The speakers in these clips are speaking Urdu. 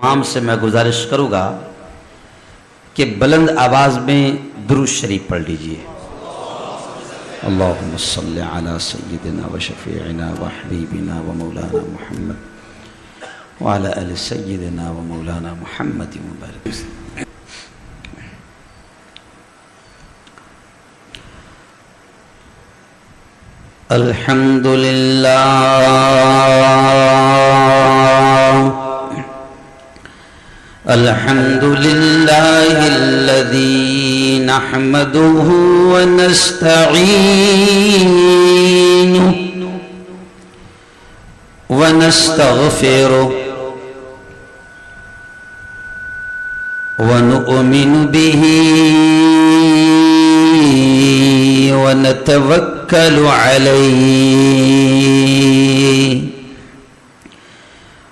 تمام سے میں گزارش کروں گا کہ بلند آواز میں درود شریف پڑھ لیجئے. اللہم صلی علی سیدنا و شفیعنا و حبیبنا و مولانا محمد وعلی آل سیدنا و مولانا محمد مبارک وسلم. الحمد للہ الحمد للہ الذی نحمده ونستعینه ونستغفره ونؤمن به ونتوكل عليه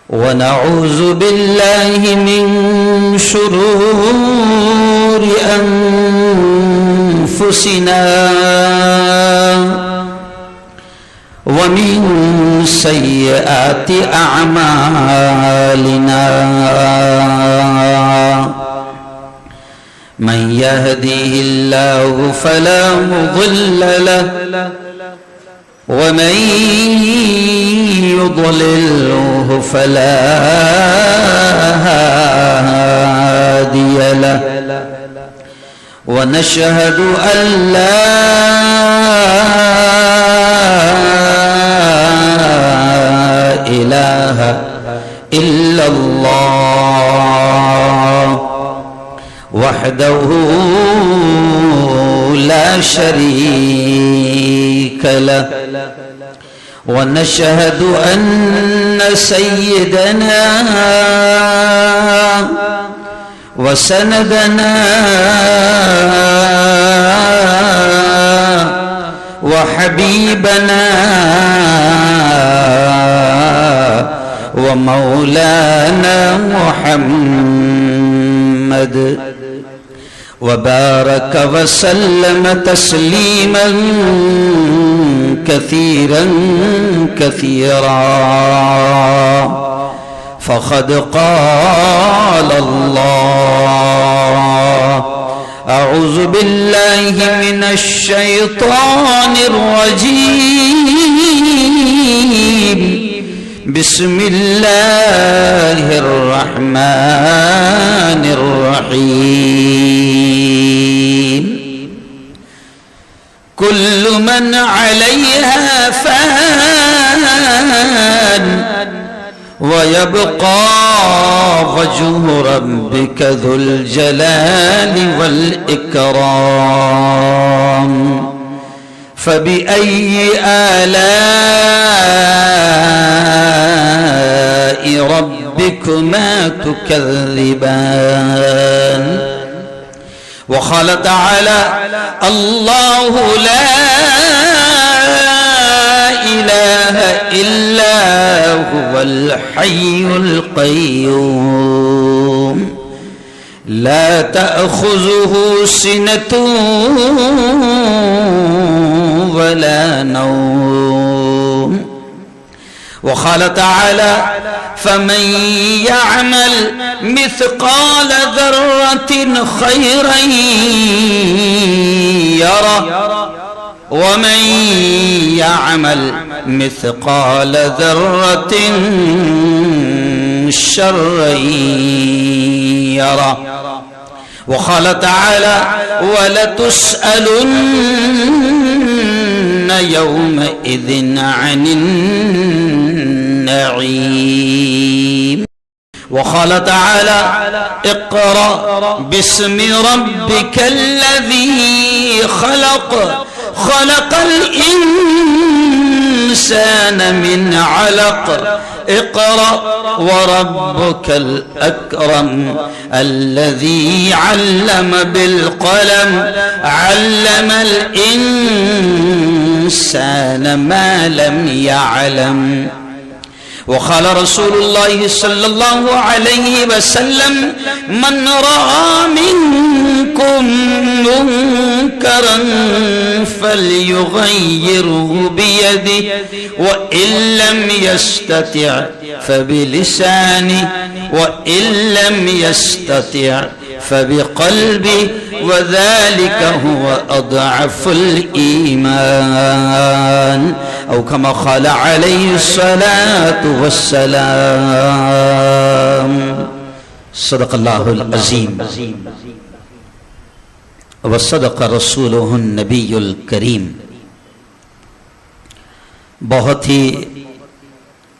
ونعوذ بالله من شرور أنفسنا ومن سيئات أعمالنا من يهديه الله فلا مضل له ومن يضلله فلا هادي له ونشهد أن لا إله إلا الله وحده لا شريك له ونشهد أن سيدنا وسندنا وحبيبنا ومولانا محمد وبارك وسلم تسليما كثيرا كثيرا فقد قال الله أعوذ بالله من الشيطان الرجيم بسم الله الرحمن الرحيم كل من عليها فان ويبقى وجه ربك ذو الجلال والإكرام فبأي آلاء ربكما تكذبان وقال تعالى الله لا إله إلا هو الحي القيوم لا تأخذه سنة ولا نوم وقال تعالى فمن يعمل مثقال ذرة خيرا يره ومن يعمل مثقال ذرة شرا يره وقال تعالى ولتسألن يومئذ عن النعيم وقال تعالى اقرأ باسم ربك الذي خلق خلق الإنسان من علق اقرأ وربك الأكرم الذي علم بالقلم علم الإنسان ما لم يعلم وقال رسول الله صلى الله عليه وسلم من رأى منكم منكرا فليغيره بيده وإن لم يستطع فبلسانه وإن لم يستطع فبقلبه وذلك هو أضعف الإيمان أو كما قال عليه الصلاة والسلام. صدق الله العظيم وصدق رسوله النبي الكريم. بہت ہی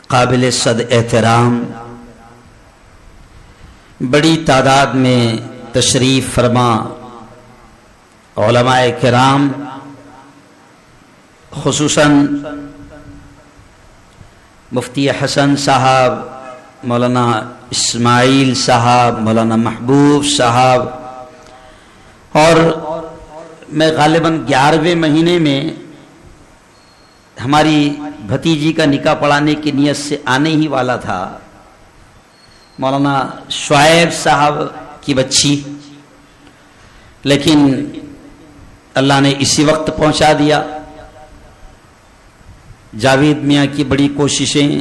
قابل صد احترام بڑی تعداد میں تشریف فرما علماء کرام، خصوصاً مفتی حسن صاحب، مولانا اسماعیل صاحب، مولانا محبوب صاحب، اور میں غالباً 11ویں مہینے میں ہماری بھتیجی کا نکاح پڑھانے کی نیت سے آنے ہی والا تھا. مولانا شعیب صاحب کی بچی، لیکن اللہ نے اسی وقت پہنچا دیا. جاوید میاں کی بڑی کوششیں،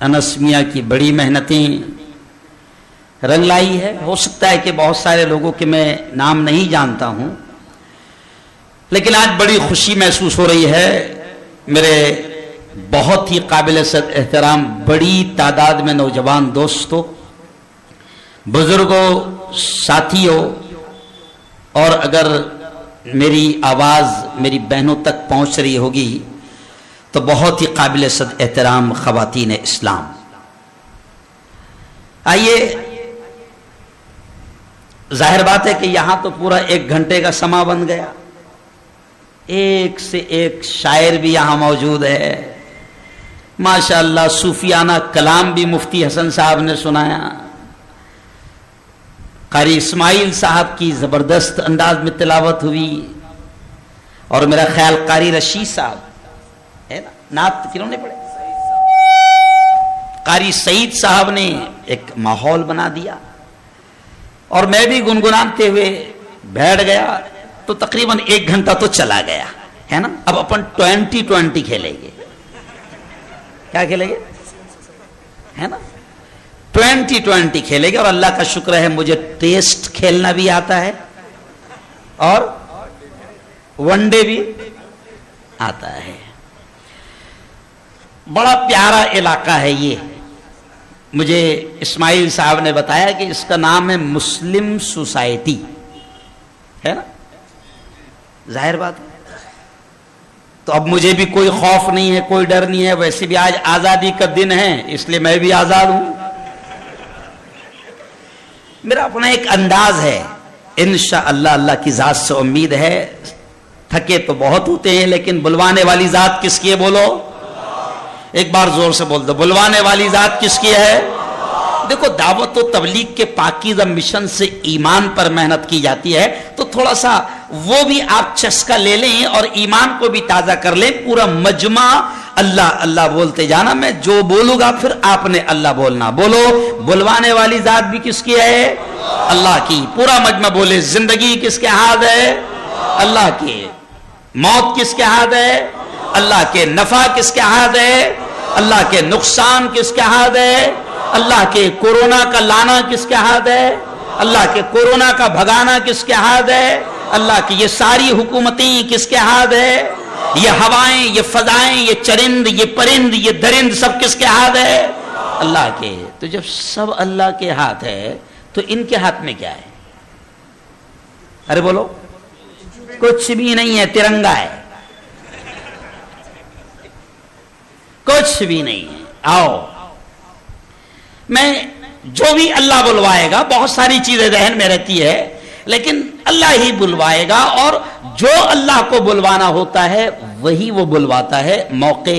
انس میاں کی بڑی محنتیں رنگ لائی ہے. ہو سکتا ہے کہ بہت سارے لوگوں کے میں نام نہیں جانتا ہوں، لیکن آج بڑی خوشی محسوس ہو رہی ہے. میرے بہت ہی قابل صد احترام بڑی تعداد میں نوجوان دوستوں، بزرگوں، ساتھیوں، اور اگر میری آواز میری بہنوں تک پہنچ رہی ہوگی تو بہت ہی قابل صد احترام خواتین اسلام، آئیے. ظاہر بات ہے کہ یہاں تو پورا 1 گھنٹے کا سما بن گیا. ایک سے ایک شاعر بھی یہاں موجود ہے. ماشاءاللہ صوفیانہ کلام بھی مفتی حسن صاحب نے سنایا. قاری اسماعیل صاحب کی زبردست انداز میں تلاوت ہوئی، اور میرا خیال قاری رشید صاحب ہے نا، نعت کنہوں نے پڑھے؟ قاری سعید صاحب نے ایک ماحول بنا دیا، اور میں بھی گنگناتے ہوئے بیٹھ گیا. تو تقریباً 1 گھنٹہ تو چلا گیا ہے نا. اب اپن 20-20 کھیلیں گے. کیا کھیلیں گے؟ ہے نا، 20-20 کھیلیں گے. اور اللہ کا شکر ہے مجھے ٹیسٹ کھیلنا بھی آتا ہے اور ون ڈے بھی آتا ہے. بڑا پیارا علاقہ ہے یہ. مجھے اسماعیل صاحب نے بتایا کہ اس کا نام ہے مسلم سوسائٹی، ہے نا. ظاہر بات ہے. تو اب مجھے بھی کوئی خوف نہیں ہے، کوئی ڈر نہیں ہے. ویسے بھی آج آزادی کا دن ہے، اس لیے میں بھی آزاد ہوں. میرا اپنا ایک انداز ہے. انشاءاللہ اللہ کی ذات سے امید ہے. تھکے تو بہت ہوتے ہیں، لیکن بلوانے والی ذات کس کی ہے؟ بولو ایک بار زور سے بول دو، بلوانے والی ذات کس کی ہے؟ دیکھو، دعوت و تبلیغ کے پاکیزہ مشن سے ایمان پر محنت کی جاتی ہے، تو تھوڑا سا وہ بھی آپ چسکا لے لیں اور ایمان کو بھی تازہ کر لیں. پورا مجمع اللہ اللہ بولتے جانا. میں جو بولوں گا پھر آپ نے اللہ بولنا. بولو، بلوانے والی ذات بھی کس کی ہے؟ اللہ کی. پورا مجمع بولے، زندگی کس کے ہاتھ ہے؟ اللہ کے. موت کس کے ہاتھ ہے؟ اللہ کے. نفع کس کے ہاتھ ہے؟ اللہ کے. نقصان کس کے ہاتھ ہے؟ اللہ کے. کورونا کا لانا کس کے ہاتھ ہے؟ اللہ کے. کورونا کا بھگانا کس کے ہاتھ ہے؟ اللہ کی. یہ ساری حکومتیں کس کے ہاتھ ہے؟ یہ ہوائیں، یہ فضائیں، یہ چرند، یہ پرند، یہ درند، سب کس کے ہاتھ ہے؟ اللہ کے. تو جب سب اللہ کے ہاتھ ہے تو ان کے ہاتھ میں کیا ہے؟ ارے بولو. کچھ بھی نہیں ہے، ترنگا ہے. کچھ بھی نہیں ہے. آؤ، میں جو بھی اللہ بلوائے گا، بہت ساری چیزیں ذہن میں رہتی ہے، لیکن اللہ ہی بلوائے گا. اور جو اللہ کو بلوانا ہوتا ہے وہی وہ بلواتا ہے موقع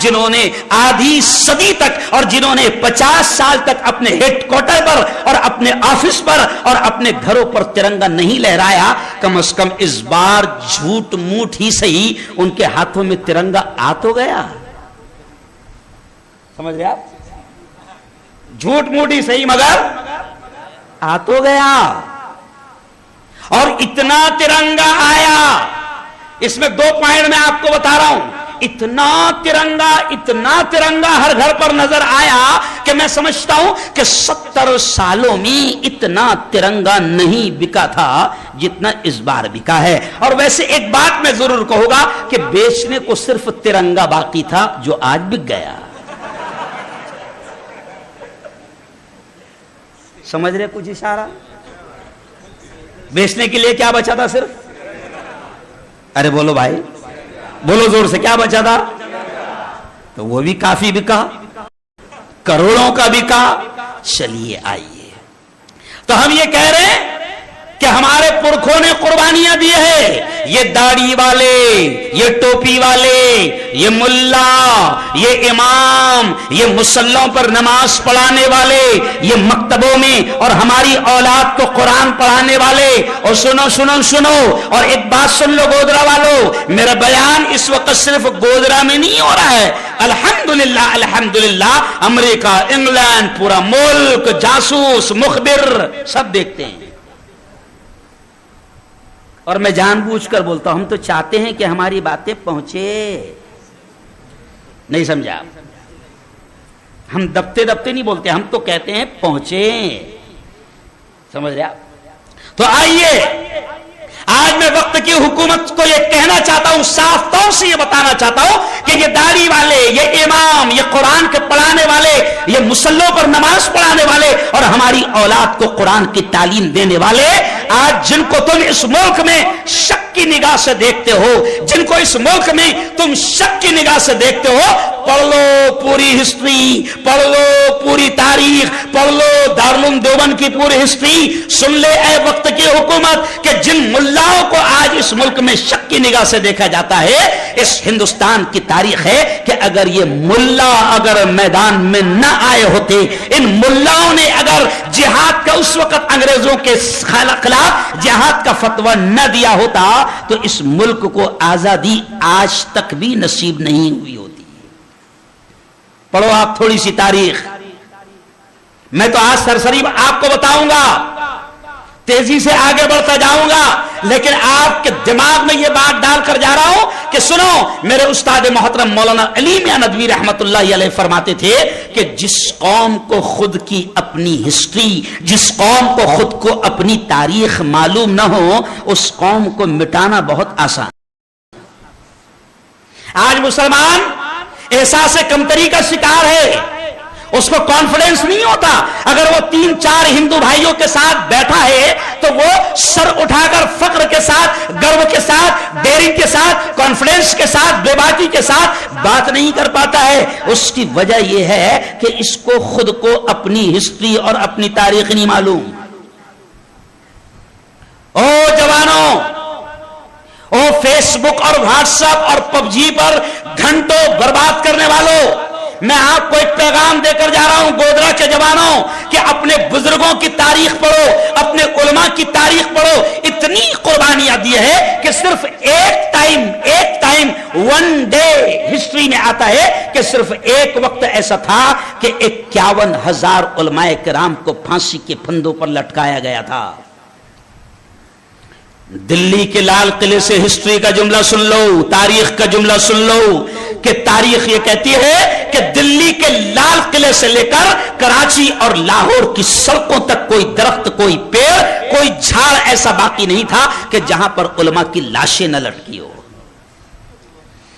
جنہوں نے آدھی صدی تک اور جنہوں نے 50 سال تک اپنے ہیڈ کوارٹر پر اور اپنے آفس پر اور اپنے گھروں پر ترنگا نہیں لہرایا، کم از کم اس بار جھوٹ موٹ ہی صحیح ان کے ہاتھوں میں ترنگا آ تو گیا. سمجھ رہے آپ؟ جھوٹ موٹ ہی صحیح مگر آ تو گیا. اور اتنا ترنگا آیا. اس میں 2 پوائنٹ میں آپ کو بتا رہا ہوں. اتنا ترنگا ہر گھر پر نظر آیا کہ میں سمجھتا ہوں کہ 70 سالوں میں اتنا ترنگا نہیں بکا تھا جتنا اس بار بکا ہے. اور ویسے ایک بات میں ضرور کہوں گا کہ بیچنے کو صرف ترنگا باقی تھا جو آج بک گیا. سمجھ رہے کچھ اشارہ؟ بیچنے کے لیے کیا بچا تھا صرف؟ ارے بولو بھائی، بولو زور سے، کیا بچا تھا؟ تو وہ بھی کافی بکا، کروڑوں کا بکا. چلیے آئیے، تو ہم یہ کہہ رہے ہیں کہ ہمارے پرکھوں نے قربانیاں دی ہے. یہ داڑھی والے، یہ ٹوپی والے، یہ ملا، یہ امام، یہ مصلوں پر نماز پڑھانے والے، یہ مکتبوں میں اور ہماری اولاد کو قرآن پڑھانے والے. اور سنو سنو سنو، اور ایک بات سن لو گودرا والو، میرا بیان اس وقت صرف گودرا میں نہیں ہو رہا ہے. الحمدللہ الحمدللہ امریکہ، انگلینڈ، پورا ملک جاسوس مخبر سب دیکھتے ہیں. اور میں جان بوجھ کر بولتا ہوں، ہم تو چاہتے ہیں کہ ہماری باتیں پہنچے. نہیں سمجھا؟ ہم دبتے نہیں بولتے، ہم تو کہتے ہیں پہنچے. سمجھ رہے آپ؟ تو آئیے، آج میں وقت کی حکومت کو یہ کہنا چاہتا ہوں، صاف طور سے یہ بتانا چاہتا ہوں کہ یہ داڑھی والے، یہ امام، یہ قرآن کے پڑھانے والے، یہ مصلوں پر نماز پڑھانے والے اور ہماری اولاد کو قرآن کی تعلیم دینے والے، آج جن کو تم اس ملک میں شک کی نگاہ سے دیکھتے ہو، جن کو اس ملک میں تم شک کی نگاہ سے دیکھتے ہو، پڑھ لو پوری ہسٹری، پڑھ لو پوری تاریخ، پڑھ لو دارالعلوم دیوبند کی پوری ہسٹری. سن لے اے وقت کی حکومت کہ جن ملاؤں کو آج اس ملک میں شک کی نگاہ سے دیکھا جاتا ہے، اس ہندوستان کی تاریخ ہے کہ اگر یہ ملا اگر میدان میں نہ آئے ہوتے، ان ملاؤں نے اگر جہاد کا اس وقت انگریزوں کے خلاف جہاد کا فتویٰ نہ دیا ہوتا تو اس ملک کو آزادی آج تک بھی نصیب نہیں ہوئی ہوتی. پڑھو آپ تھوڑی سی تاریخ. میں تو آج سرسری آپ کو بتاؤں گا، تیزی سے آگے بڑھتا جاؤں گا، لیکن آپ کے دماغ میں یہ بات ڈال کر جا رہا ہوں کہ سنو، میرے استاد محترم مولانا علی میاں ندوی رحمت اللہ علیہ فرماتے تھے کہ جس قوم کو خود کی اپنی ہسٹری، جس قوم کو خود کو اپنی تاریخ معلوم نہ ہو، اس قوم کو مٹانا بہت آسان. آج مسلمان احساس کمتری کا شکار ہے، اس کو کانفیڈنس نہیں ہوتا. اگر وہ 3-4 ہندو بھائیوں کے ساتھ بیٹھا ہے تو وہ سر اٹھا کر فخر کے ساتھ، گرو کے ساتھ، ڈیرنگ کے ساتھ، کانفیڈنس کے ساتھ، بے باکی کے ساتھ بات نہیں کر پاتا ہے. اس کی وجہ یہ ہے کہ اس کو خود کو اپنی ہسٹری اور اپنی تاریخ نہیں معلوم. او جوانوں، او فیس بک اور واٹس ایپ اور پب جی پر گھنٹوں برباد کرنے والوں، میں آپ کو ایک پیغام دے کر جا رہا ہوں گودرا کے جوانوں کہ اپنے بزرگوں کی تاریخ پڑھو، اپنے علماء کی تاریخ پڑھو. اتنی قربانیاں دی ہے کہ صرف ایک ٹائم ون ڈے ہسٹری میں آتا ہے کہ صرف ایک وقت ایسا تھا کہ 51,000 علماء کرام کو پھانسی کے پھندوں پر لٹکایا گیا تھا. دلی کے لال قلعے سے ہسٹری کا جملہ سن لو، تاریخ کا جملہ سن لو کہ تاریخ یہ کہتی ہے کہ دلی کے لال قلعے سے لے کر کراچی اور لاہور کی سڑکوں تک کوئی درخت، کوئی پیڑ، کوئی جھاڑ ایسا باقی نہیں تھا کہ جہاں پر علماء کی لاشیں نہ لٹکی ہو.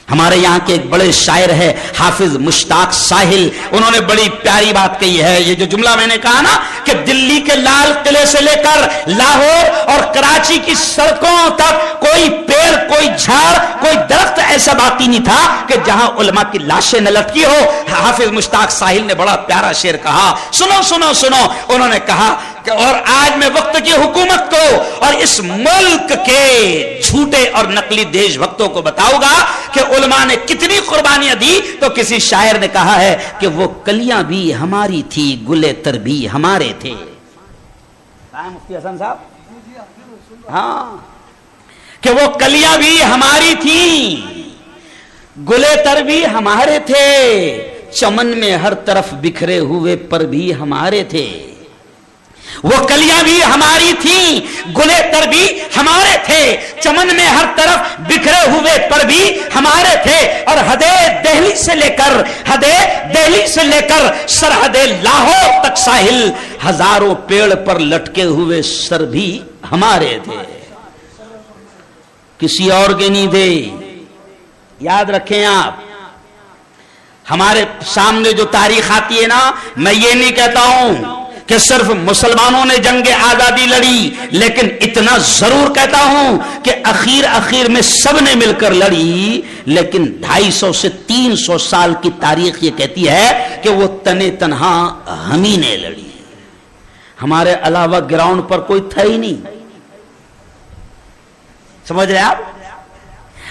ہمارے یہاں کے ایک بڑے شاعر ہے حافظ مشتاق ساحل، انہوں نے بڑی پیاری بات کہی ہے. یہ جو جملہ میں نے کہا نا کہ دلی کے لال قلعے سے لے کر لاہور اور کراچی کی سڑکوں تک کوئی پیڑ، کوئی جھاڑ، کوئی درخت ایسا ایسا باقی نہیں تھا کہ جہاں علماء کی لاشیں نہ لٹکی ہو. حافظ مشتاق ساحل نے بڑا پیارا شعر کہا, سنو سنو سنو. انہوں نے کہا کہ اور آج میں وقت کی حکومت کو اور اس ملک کے جھوٹے اور نقلی دیش بھکتوں کو بتاؤں گا کہ علماء نے کتنی قربانیاں دی. تو کسی شاعر نے کہا ہے کہ وہ کلیاں بھی ہماری تھی, گلے تر بھی ہمارے تھے. مفتی حسن صاحب, ہاں, کہ وہ کلیاں بھی ہماری تھیں, گلے تر بھی ہمارے تھے, چمن میں ہر طرف بکھرے ہوئے پر بھی ہمارے تھے. وہ کلیاں بھی ہماری تھیں, گلے تر بھی ہمارے تھے, چمن میں ہر طرف بکھرے ہوئے پر بھی ہمارے تھے. اور حدے دہلی سے لے کر سرحد لاہور تک ساحل, ہزاروں پیڑ پر لٹکے ہوئے سر بھی ہمارے تھے, کسی اور کے نہیں تھے. یاد رکھیں آپ, ہمارے سامنے جو تاریخ آتی ہے نا, میں یہ نہیں کہتا ہوں کہ صرف مسلمانوں نے جنگ آزادی لڑی, لیکن اتنا ضرور کہتا ہوں کہ اخیر میں سب نے مل کر لڑی. لیکن 250 سے 300 سال کی تاریخ یہ کہتی ہے کہ وہ تنے تنہا ہم ہی نے لڑی, ہمارے علاوہ گراؤنڈ پر کوئی تھا ہی نہیں. سمجھ رہے آپ؟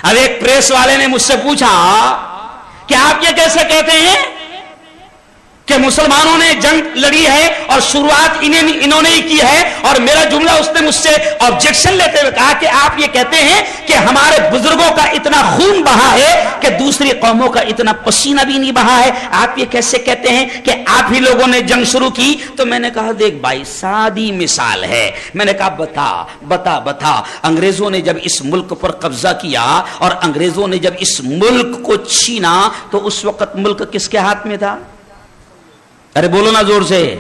اب ایک پریس والے نے مجھ سے پوچھا کہ آپ یہ کیسے کہتے ہیں کہ مسلمانوں نے جنگ لڑی ہے اور شروعات انہوں نے ہی کی ہے. اور میرا جملہ اس نے مجھ سے آبجیکشن لیتے ہوئے کہا کہ آپ یہ کہتے ہیں کہ ہمارے بزرگوں کا اتنا خون بہا ہے کہ دوسری قوموں کا اتنا پسینہ بھی نہیں بہا ہے, آپ یہ کیسے کہتے ہیں کہ آپ ہی لوگوں نے جنگ شروع کی؟ تو میں نے کہا دیکھ بھائی, سادی مثال ہے. میں نے کہا بتا انگریزوں نے جب اس ملک پر قبضہ کیا اور انگریزوں نے جب اس ملک کو چھینا تو اس وقت ملک کس کے ہاتھ میں تھا؟ ارے بولو نا زور سے.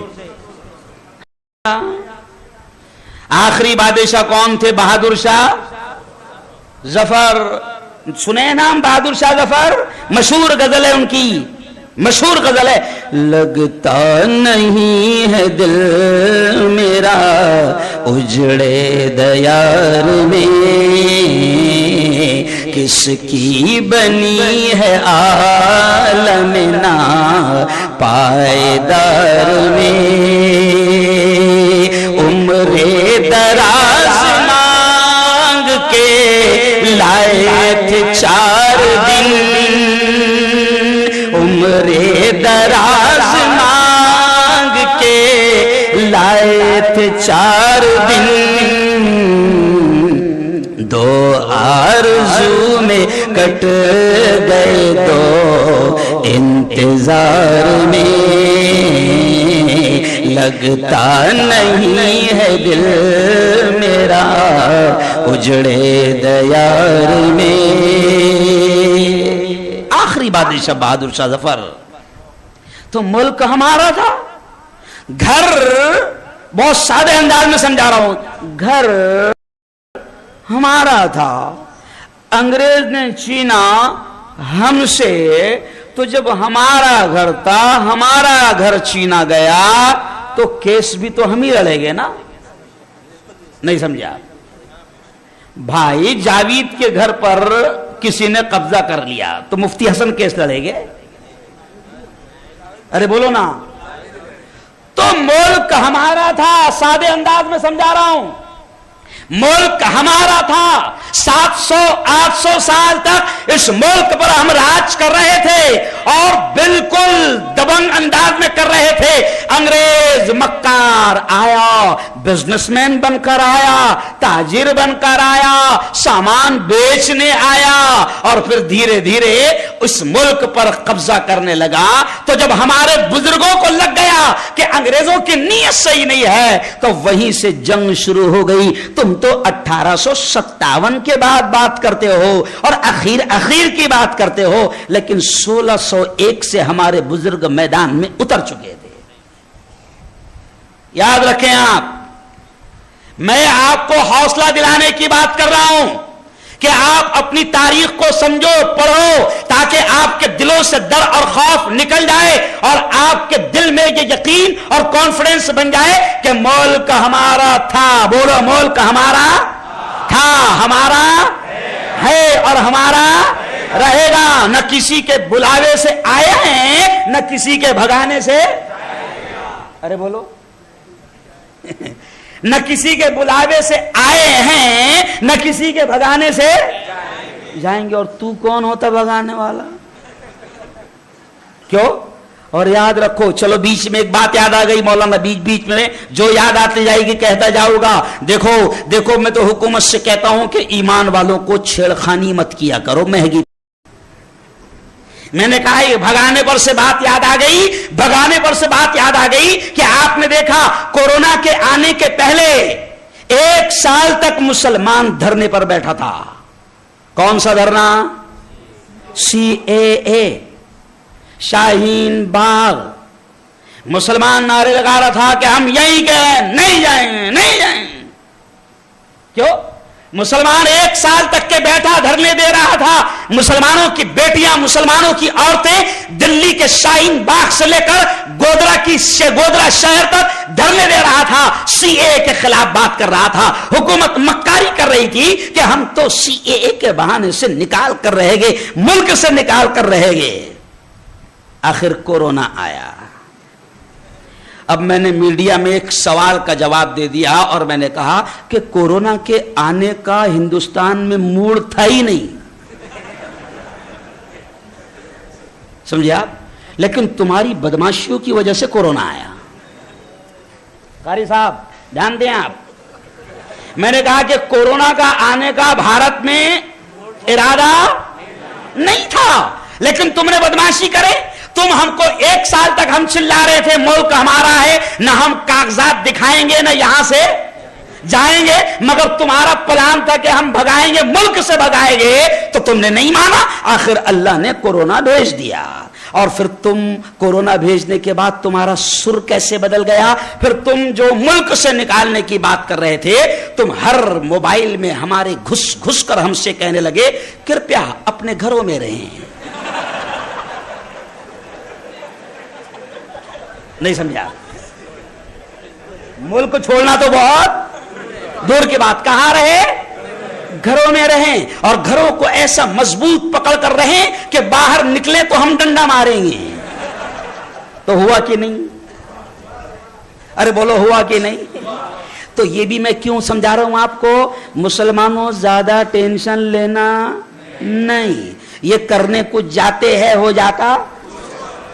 آخری بادشاہ کون تھے؟ بہادر شاہ ظفر. سنے نام بہادر شاہ ظفر؟ مشہور غزل ہے ان کی, مشہور غزل ہے, لگتا نہیں ہے دل میرا اجڑے دیار میں, کس کی بنی ہے عالم نا پائیدار میں, عمر دراز مانگ کے لائے تھے 4 دن, عمر دراز مانگ کے لائے تھے 4 دن, 2 آرزو میں کٹ گئے 2 انتظار میں, لگتا نہیں ہے دل میرا اجڑے دیار میں. آخری بادشاہ بہادر شاہ ظفر. تو ملک ہمارا تھا, گھر, بہت سادے انداز میں سمجھا رہا ہوں, گھر ہمارا تھا, انگریز نے چھینا ہم سے, تو جب ہمارا گھر تھا, ہمارا گھر چھینا گیا تو کیس بھی تو ہم ہی لڑیں گے نا. نہیں سمجھا؟ بھائی جاوید کے گھر پر کسی نے قبضہ کر لیا تو مفتی حسن کیس لڑیں گے؟ ارے بولو نا. تو ملک ہمارا تھا, سادے انداز میں سمجھا رہا ہوں, ملک ہمارا تھا. 700-800 سال تک اس ملک پر ہم راج کر رہے تھے اور بالکل دبنگ انداز میں کر رہے تھے. انگریز مکار آیا, بزنس مین بن کر آیا, تاجر بن کر آیا, سامان بیچنے آیا اور پھر دھیرے دھیرے اس ملک پر قبضہ کرنے لگا. تو جب ہمارے بزرگوں کو لگ گیا کہ انگریزوں کی نیت صحیح نہیں ہے تو وہیں سے جنگ شروع ہو گئی. تم تو 1857 کے بعد بات کرتے ہو اور اخیر کی بات کرتے ہو, لیکن 1601 سے ہمارے بزرگ میدان میں اتر چکے تھے. یاد رکھیں آپ, میں آپ کو حوصلہ دلانے کی بات کر رہا ہوں کہ آپ اپنی تاریخ کو سمجھو, پڑھو, تاکہ آپ کے دلوں سے ڈر اور خوف نکل جائے اور آپ کے دل میں یہ یقین اور کانفیڈنس بن جائے کہ ملک ہمارا تھا. بولو, ملک ہمارا تھا, ہمارا ہے اور ہمارا رہے گا. نہ کسی کے بلاوے سے آئے ہیں نہ کسی کے بھگانے سے. ارے بولو. نہ کسی کے بلاوے سے آئے ہیں نہ کسی کے بھگانے سے جائیں گے. اور تو کون ہوتا بھگانے والا؟ کیوں؟ اور یاد رکھو, چلو بیچ میں ایک بات یاد آ گئی مولانا, بیچ میں جو یاد آتی جائے گی کہتا جاؤں گا. دیکھو میں تو حکومت سے کہتا ہوں کہ ایمان والوں کو چھیڑخانی مت کیا کرو مہنگی. میں نے کہا یہ بھگانے پر سے بات یاد آ گئی کہ آپ نے دیکھا کورونا کے آنے کے پہلے 1 سال تک مسلمان دھرنے پر بیٹھا تھا. کون سا دھرنا؟ CAA, شاہین باغ. مسلمان نعرے لگا رہا تھا کہ ہم یہی کہیں نہیں جائیں. کیوں؟ مسلمان 1 سال تک کے بیٹھا دھرنے دے رہا تھا. مسلمانوں کی بیٹیاں, مسلمانوں کی عورتیں دلی کے شاہین باغ سے لے کر گودرا شہر تک دھرنے دے رہا تھا. CAA کے خلاف بات کر رہا تھا. حکومت مکاری کر رہی تھی کہ ہم تو CAA کے بہانے سے نکال کر رہے گے, ملک سے نکال کر رہے گے. آخر کورونا آیا. اب میں نے میڈیا میں ایک سوال کا جواب دے دیا اور میں نے کہا کہ کورونا کے آنے کا ہندوستان میں موڈ تھا ہی نہیں. سمجھے آپ؟ لیکن تمہاری بدماشیوں کی وجہ سے کورونا آیا. قاری صاحب دھیان دیں آپ. میں نے کہا کہ کورونا کا آنے کا بھارت میں ارادہ نہیں تھا, لیکن تم نے بدماشی کرے. تم ہم کو 1 سال تک ہم چلا رہے تھے ملک ہمارا ہے, نہ ہم کاغذات دکھائیں گے نہ یہاں سے جائیں گے, مگر تمہارا پلان تھا کہ ہم بھگائیں گے, ملک سے بھگائیں گے, تو تم نے نہیں مانا. آخر اللہ نے کورونا بھیج دیا. اور پھر تم کورونا بھیجنے کے بعد تمہارا سر کیسے بدل گیا. پھر تم جو ملک سے نکالنے کی بات کر رہے تھے, تم ہر موبائل میں ہمارے گھس کر ہم سے کہنے لگے کرپیا اپنے گھروں میں رہیں. نہیں سمجھا؟ ملک چھوڑنا تو بہت دور کی بات. کہاں رہے؟ گھروں میں رہیں, اور گھروں کو ایسا مضبوط پکڑ کر رہیں کہ باہر نکلے تو ہم ڈنڈا ماریں گے. تو ہوا کہ نہیں؟ ارے بولو ہوا کہ نہیں؟ تو یہ بھی میں کیوں سمجھا رہا ہوں آپ کو, مسلمانوں زیادہ ٹینشن لینا نہیں. یہ کرنے کچھ جاتے ہیں ہو جاتا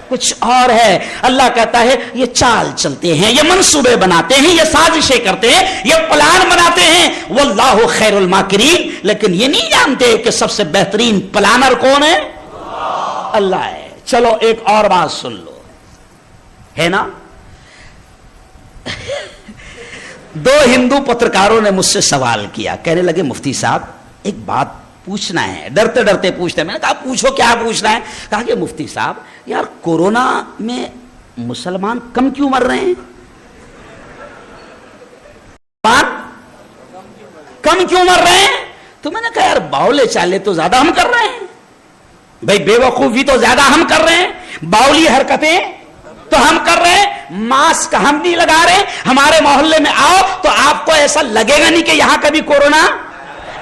کچھ اور ہے. اللہ کہتا ہے یہ چال چلتے ہیں, یہ منصوبے بناتے ہیں, یہ سازشیں کرتے ہیں, یہ پلان بناتے ہیں. واللہ خیر الماکرین. لیکن یہ نہیں جانتے کہ سب سے بہترین پلانر کون ہے؟ اللہ ہے. چلو ایک اور بات سن لو, ہے نا. 2 ہندو پترکاروں نے مجھ سے سوال کیا, کہنے لگے مفتی صاحب ایک بات پوچھنا ہے. ڈرتے ڈرتے پوچھتے ہیں. میں نے کہا پوچھو کیا پوچھنا ہے. کہا کہ مفتی صاحب یار کورونا میں مسلمان کم کیوں مر رہے ہیں؟ کم کیوں مر رہے ہیں؟ تو میں نے کہا یار باولے چالے تو زیادہ ہم کر رہے ہیں بھائی, بے وقوفی تو زیادہ ہم کر رہے ہیں, باولی حرکتیں تو ہم کر رہے ہیں, ماسک ہم نہیں لگا رہے. ہمارے محلے میں آؤ تو آپ کو ایسا لگے گا نہیں کہ یہاں کبھی کورونا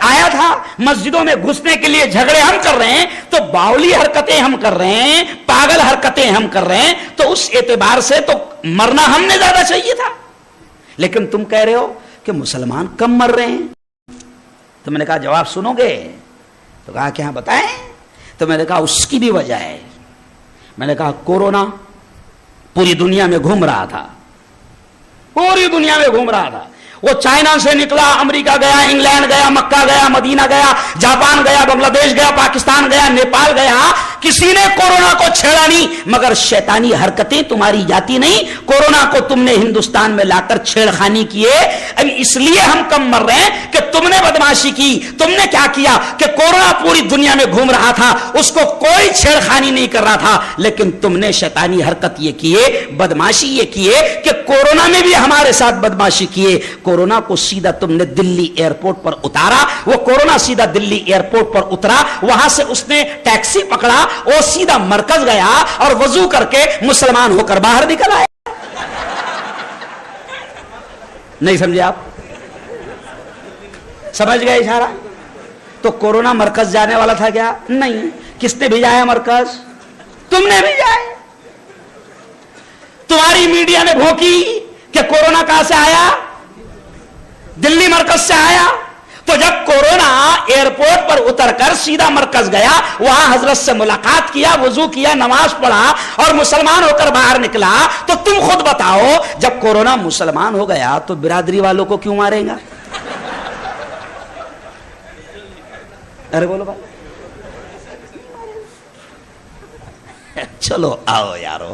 آیا تھا. مسجدوں میں گھسنے کے لیے جھگڑے ہم کر رہے ہیں, تو باولی حرکتیں ہم کر رہے ہیں, پاگل حرکتیں ہم کر رہے ہیں. تو اس اعتبار سے تو مرنا ہم نے زیادہ چاہیے تھا. لیکن تم کہہ رہے ہو کہ مسلمان کم مر رہے ہیں. تو میں نے کہا جواب سنو گے؟ تو کہا کہ ہاں بتائیں. تو میں نے کہا اس کی بھی وجہ ہے. میں نے کہا کورونا پوری دنیا میں گھوم رہا تھا, پوری دنیا میں گھوم رہا تھا. وہ چائنا سے نکلا, امریکہ گیا, انگلینڈ گیا, مکہ گیا, مدینہ گیا, جاپان گیا, بنگلہ دیش گیا, پاکستان گیا, نیپال گیا. کسی نے کورونا کو چھیڑا نہیں, مگر شیطانی حرکتیں تمہاری جاتی نہیں. کورونا کو تم نے ہندوستان میں لا کر چھیڑخانی کیے. اب اس لیے ہم کم مر رہے ہیں کہ تم نے بدماشی کی. تم نے کیا کیا کہ کورونا پوری دنیا میں گھوم رہا تھا, اس کو کوئی چھیڑخانی نہیں کر رہا تھا, لیکن تم نے شیطانی حرکت یہ کیے, بدماشی یہ کیے کہ کورونا میں بھی ہمارے ساتھ بدماشی کیے. کورونا کو سیدھا تم نے دلی ایئرپورٹ پر اتارا. وہ کورونا سیدھا دلی ایئرپورٹ پر اترا, وہاں سے اس نے ٹیکسی پکڑا, وہ سیدھا مرکز گیا اور وضو کر کے مسلمان ہو کر باہر نکل آئے. نہیں سمجھے آپ؟ سمجھ گئے اشارہ؟ تو کورونا مرکز جانے والا تھا کیا؟ نہیں. کس نے بھیجایا مرکز؟ تم نے بھیجا ہے. تمہاری میڈیا نے بھونکی کہ کورونا کہاں سے آیا؟ دلی مرکز سے آیا. تو جب کورونا ایئرپورٹ پر اتر کر سیدھا مرکز گیا, وہاں حضرت سے ملاقات کیا, وضو کیا, نماز پڑھا اور مسلمان ہو کر باہر نکلا, تو تم خود بتاؤ جب کورونا مسلمان ہو گیا تو برادری والوں کو کیوں مارے گا؟ ارے بولو بھائی. چلو آؤ یارو.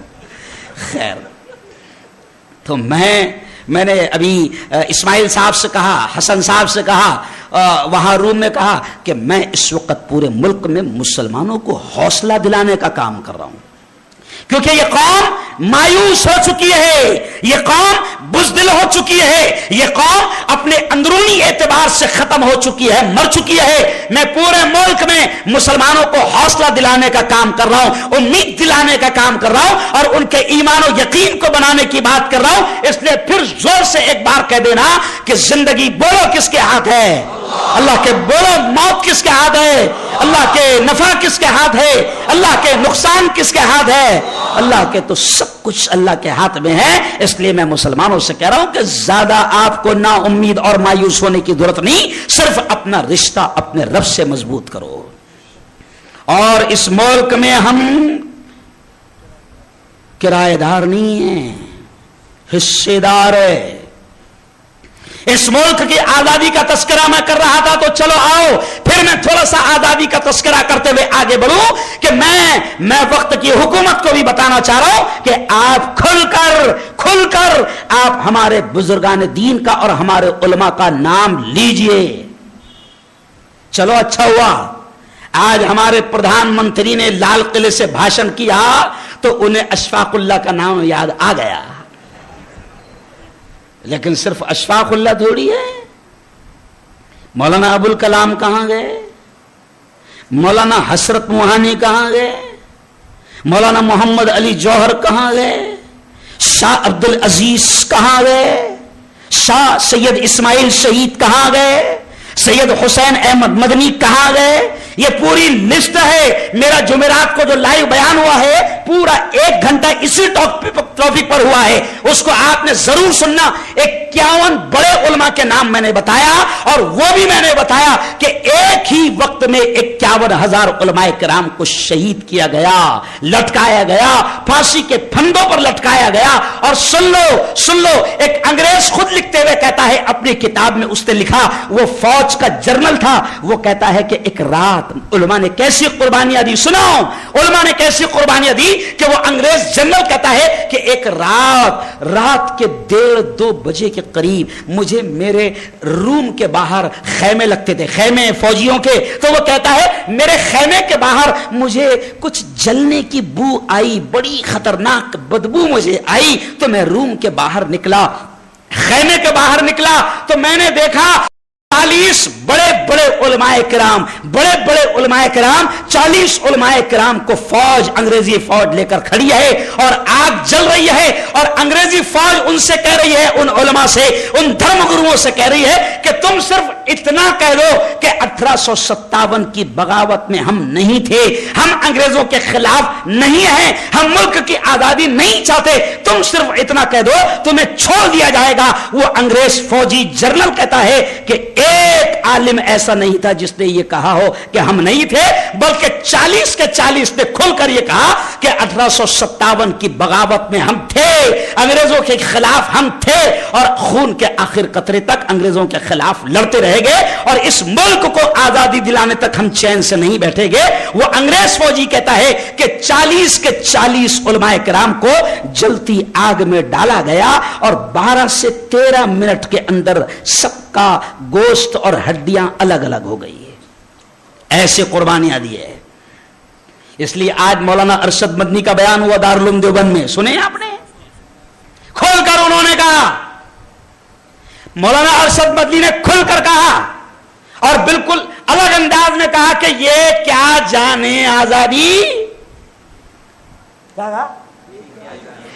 خیر, تو میں نے ابھی اسماعیل صاحب سے کہا, حسن صاحب سے کہا, وہاں روم میں کہا کہ میں اس وقت پورے ملک میں مسلمانوں کو حوصلہ دلانے کا کام کر رہا ہوں, کیونکہ یہ قوم مایوس ہو چکی ہے, یہ قوم بزدل ہو چکی ہے, یہ قوم اپنے اندرونی اعتبار سے ختم ہو چکی ہے, مر چکی ہے. میں پورے ملک میں مسلمانوں کو حوصلہ دلانے کا کام کر رہا ہوں, امید دلانے کا کام کر رہا ہوں, اور ان کے ایمان و یقین کو بنانے کی بات کر رہا ہوں. اس لیے پھر زور سے ایک بار کہہ دینا کہ زندگی بولو کس کے ہاتھ ہے؟ اللہ کے. بولو موت کس کے ہاتھ ہے؟ اللہ کے. نفع کس کے ہاتھ ہے؟ اللہ کے. نقصان کس کے ہاتھ ہے؟ اللہ کے. تو سب کچھ اللہ کے ہاتھ میں ہے. اس لیے میں مسلمانوں سے کہہ رہا ہوں کہ زیادہ آپ کو نا امید اور مایوس ہونے کی ضرورت نہیں, صرف اپنا رشتہ اپنے رب سے مضبوط کرو. اور اس ملک میں ہم کرایہ دار نہیں ہیں, حصے دار ہے. اس ملک کی آزادی کا تذکرہ میں کر رہا تھا, تو چلو آؤ پھر میں تھوڑا سا آزادی کا تذکرہ کرتے ہوئے آگے بڑھوں کہ میں وقت کی حکومت کو بھی بتانا چاہ رہا ہوں کہ آپ کھل کر آپ ہمارے بزرگان دین کا اور ہمارے علماء کا نام لیجئے. چلو اچھا ہوا آج ہمارے پردھان منتری نے لال قلعے سے بھاشن کیا تو انہیں اشفاق اللہ کا نام یاد آ گیا, لیکن صرف اشفاق اللہ تھوڑی ہے. مولانا ابوالکلام کہاں گئے؟ مولانا حسرت موہانی کہاں گئے؟ مولانا محمد علی جوہر کہاں گئے؟ شاہ عبد العزیز کہاں گئے؟ شاہ سید اسماعیل شہید کہاں گئے؟ سید حسین احمد مدنی کہاں گئے؟ یہ پوری لسٹ ہے. میرا جمعرات کو جو لائیو بیان ہوا ہے پورا 1 گھنٹہ اسی ٹاپک پر ہوا ہے, اس کو آپ نے ضرور سننا. 51 بڑے علماء کے نام میں نے بتایا, اور وہ بھی میں نے بتایا کہ ایک ہی وقت میں 51,000 علماء کرام کو شہید کیا گیا, لٹکایا گیا, پھانسی کے پھندوں پر لٹکایا گیا. اور سن لو ایک انگریز خود لکھتے ہوئے کہتا ہے اپنی کتاب میں, اس نے لکھا, وہ فوج کا جرنل تھا, وہ کہتا ہے کہ ایک رات علماء نے کیسی قربانیاں دی. سنو علماء نے کیسی قربانیاں دی کہ وہ انگریز جنرل کہتا ہے کہ ایک رات کے 1:30-2 بجے کے قریب مجھے میرے روم کے باہر خیمے لگتے تھے, خیمے فوجیوں کے, تو وہ کہتا ہے میرے خیمے کے باہر مجھے کچھ جلنے کی بو آئی, بڑی خطرناک بدبو مجھے آئی, تو میں روم کے باہر نکلا, خیمے کے باہر نکلا, تو میں نے دیکھا 40 بڑے علماء کرام 40 علماء کرام کو فوج, انگریزی فوج لے کر کھڑی ہے اور آگ جل رہی ہے, اور انگریزی فوج ان سے کہہ رہی ہے, ان علماء سے, ان دھرم گروؤں سے کہہ رہی ہے کہ تم صرف اتنا کہہ دو کہ 1857 کی بغاوت میں ہم نہیں تھے, ہم انگریزوں کے خلاف نہیں ہیں, ہم ملک کی آزادی نہیں چاہتے, تم صرف اتنا کہہ دو تمہیں چھوڑ دیا جائے گا. وہ انگریز فوجی جنرل کہتا ہے کہ ایک عالم ایسا نہیں تھا جس نے یہ کہا ہو کہ ہم نہیں تھے, بلکہ 40 کے 40 نے کھل کر یہ کہا کہ 1857 کی بغاوت میں ہم تھے, انگریزوں کے خلاف ہم تھے, اور خون کے آخر قطرے تک انگریزوں کے خلاف لڑتے رہے گے, اور اس ملک کو آزادی دلانے تک ہم چین سے نہیں بیٹھے گے. وہ انگریز فوجی کہتا ہے کہ 40 کے 40 علماء کرام کو جلتی آگ میں ڈالا گیا, اور 12 سے 13 منٹ کے اندر سب کا گوشت اور ہڈیاں الگ الگ ہو گئی ہے. ایسے قربانیاں دی ہے. اس لیے آج مولانا ارشد مدنی کا بیان ہوا دارالعلوم دیوبند میں, سنے آپ نے, کھول کر انہوں نے کہا, مولانا ارشد مدنی نے کھل کر کہا اور بالکل الگ انداز میں کہا کہ یہ کیا جانے آزادی,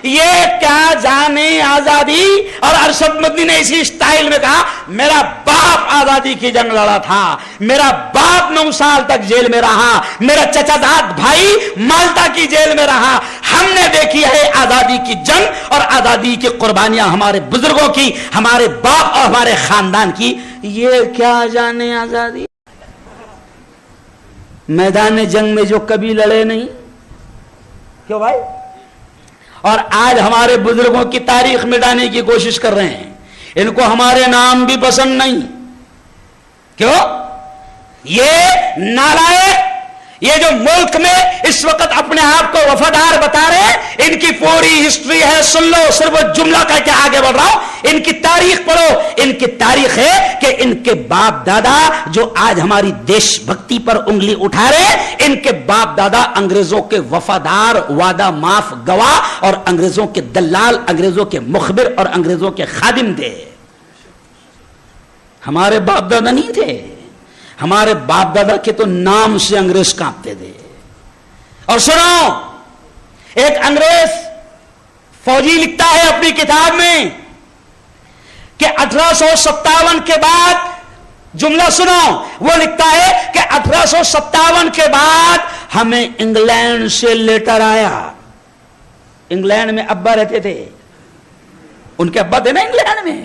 یہ کیا جانے آزادی. اور ارشد مدنی نے اسی اسٹائل میں کہا میرا باپ آزادی کی جنگ لڑا تھا, میرا باپ 9 سال تک جیل میں رہا, میرا چچا زاد بھائی مالٹا کی جیل میں رہا. ہم نے دیکھی ہے آزادی کی جنگ اور آزادی کی قربانیاں ہمارے بزرگوں کی, ہمارے باپ اور ہمارے خاندان کی. یہ کیا جانے آزادی. میدان جنگ میں جو کبھی لڑے نہیں, کیوں بھائی, اور آج ہمارے بزرگوں کی تاریخ مٹانے کی کوشش کر رہے ہیں. ان کو ہمارے نام بھی پسند نہیں. کیوں؟ یہ نالائق, یہ جو ملک میں اس وقت اپنے آپ کو وفادار بتا رہے ہیں, ان کی پوری ہسٹری ہے, سن لو, صرف جملہ کہہ کے آگے بڑھ رہا ہوں. ان کی تاریخ پڑھو. ان کی تاریخ ہے کہ ان کے باپ دادا جو آج ہماری دیش بھکتی پر انگلی اٹھا رہے, ان کے باپ دادا انگریزوں کے وفادار, وعدہ معاف گواہ اور انگریزوں کے دلال, انگریزوں کے مخبر اور انگریزوں کے خادم تھے. ہمارے باپ دادا نہیں تھے. ہمارے باپ دادا کے تو نام سے انگریز کانپتے تھے. اور سنو, ایک انگریز فوجی لکھتا ہے اپنی کتاب میں کہ 1857 کے بعد, جملہ سنو, وہ لکھتا ہے کہ 1857 کے بعد ہمیں انگلینڈ سے لیٹر آیا. انگلینڈ میں ابا رہتے تھے, ان کے ابا تھے نا انگلینڈ میں.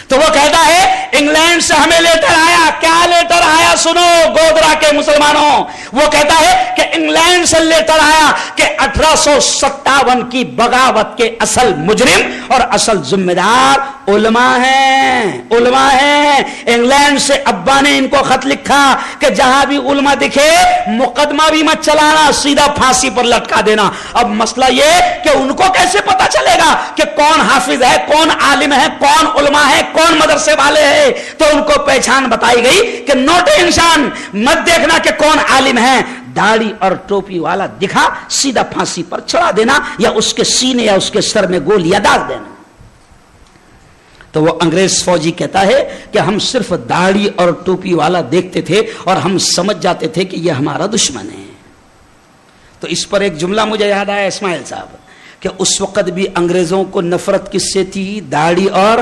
تو وہ کہتا ہے انگلینڈ سے ہمیں لیٹر آیا. کیا لیٹر آیا سنو گودرا کے مسلمانوں, وہ کہتا ہے کہ انگلینڈ سے لیٹر آیا کہ 1857 کی بغاوت کے اصل مجرم اور اصل ذمہ دار علماء ہیں, علماء ہیں. انگلینڈ سے ابا نے ان کو خط لکھا کہ جہاں بھی علماء دکھے مقدمہ بھی مت چلانا, سیدھا پھانسی پر لٹکا دینا. اب مسئلہ یہ کہ ان کو کیسے پتا چلے گا کہ کون حافظ ہے, کون عالم ہے, کون علماء ہے, کون مدرسے والے ہیں. تو ان کو پہچان بتائی گئی کہ نوٹ انسان مت دیکھنا کہ کون عالم ہے, داڑھی اور ٹوپی والا دکھا سیدھا پھانسی پر چڑھا دینا, یا اس کے سینے یا اس کے سر میں گولیاں ڈال دینا. تو وہ انگریز فوجی کہتا ہے کہ ہم صرف داڑھی اور ٹوپی والا دیکھتے تھے اور ہم سمجھ جاتے تھے کہ یہ ہمارا دشمن ہے. تو اس پر ایک جملہ مجھے یاد آیا اسماعیل صاحب, کہ اس وقت بھی انگریزوں کو نفرت کس سے تھی؟ داڑھی اور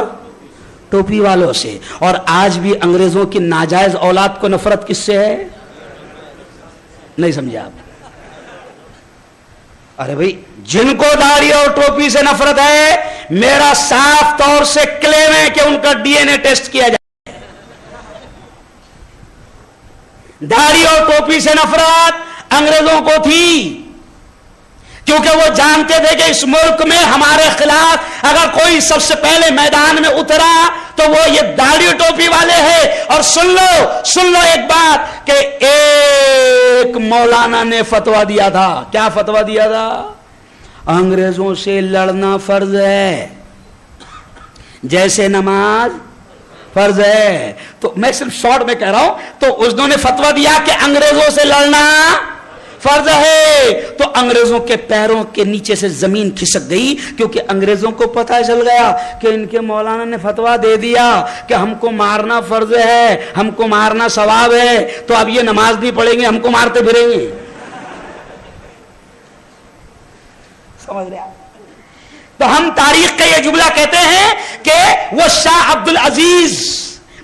ٹوپی والوں سے. اور آج بھی انگریزوں کی ناجائز اولاد کو نفرت کس سے ہے؟ نہیں سمجھے آپ؟ ارے بھائی, جن کو داڑھی اور ٹوپی سے نفرت ہے, میرا صاف طور سے کلیم ہے کہ ان کا ڈی این اے ٹیسٹ کیا جائے. داڑھی اور ٹوپی سے نفرت انگریزوں کو تھی, کیونکہ وہ جانتے تھے کہ اس ملک میں ہمارے خلاف اگر کوئی سب سے پہلے میدان میں اترا تو وہ یہ داڑھی ٹوپی والے ہیں. اور سن لو ایک بات, کہ ایک مولانا نے فتوا دیا تھا. کیا فتوا دیا تھا؟ انگریزوں سے لڑنا فرض ہے جیسے نماز فرض ہے. تو میں صرف شارٹ میں کہہ رہا ہوں, تو انہوں نے فتوا دیا کہ انگریزوں سے لڑنا فرض ہے. تو انگریزوں کے پیروں کے نیچے سے زمین کھسک گئی, کیونکہ انگریزوں کو پتہ چل گیا کہ ان کے مولانا نے فتوا دے دیا کہ ہم کو مارنا فرض ہے, ہم کو مارنا ثواب ہے, تو اب یہ نماز نہیں پڑھیں گے, ہم کو مارتے پھریں گے. سمجھ رہے آپ؟ تو ہم تاریخ کا یہ جملہ کہتے ہیں کہ وہ شاہ عبد العزیز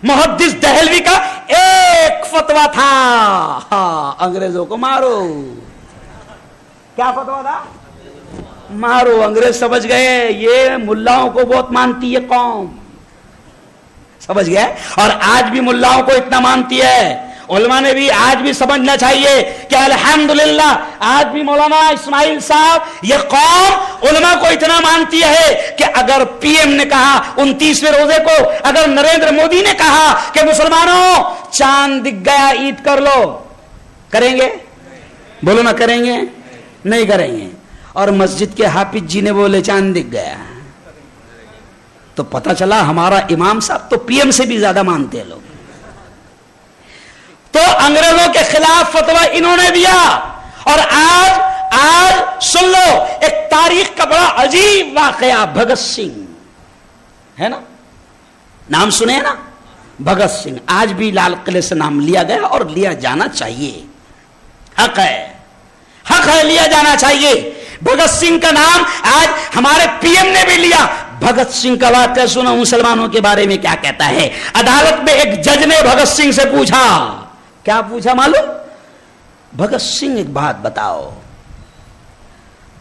محدث دہلوی کا ایک فتوا تھا, ہاں انگریزوں کو مارو. کیا فتوا تھا؟ مارو. انگریز سمجھ گئے یہ ملاؤں کو بہت مانتی ہے قوم, سمجھ گئے. اور آج بھی ملاؤں کو اتنا مانتی ہے. علماء نے بھی آج بھی سمجھنا چاہیے کہ الحمدللہ آج بھی مولانا اسماعیل صاحب یہ قوم علماء کو اتنا مانتی ہے کہ اگر پی ایم نے کہا 29ویں روزے کو, اگر نریندر مودی نے کہا کہ مسلمانوں چاند دکھ گیا عید کر لو, کریں گے؟ بولو نا, کریں گے؟ نہیں کریں گے. اور مسجد کے حافظ جی نے بولے چاند دکھ گیا, تو پتہ چلا ہمارا امام صاحب تو پی ایم سے بھی زیادہ مانتے ہیں لوگ. تو انگریزوں کے خلاف فتویٰ انہوں نے دیا. اور آج سن لو ایک تاریخ کا بڑا عجیب واقعہ, بھگت سنگھ ہے نا, نام سنے نا بھگت سنگھ. آج بھی لال قلعے سے نام لیا گیا اور لیا جانا چاہیے, حق ہے لیا جانا چاہیے. بھگت سنگھ کا نام آج ہمارے پی ایم نے بھی لیا. بھگت سنگھ کا واقعہ سنو مسلمانوں کے بارے میں کیا کہتا ہے. عدالت میں ایک جج نے بھگت سنگھ سے پوچھا, کیا پوچھا معلوم؟ بھگت سنگھ ایک بات بتاؤ,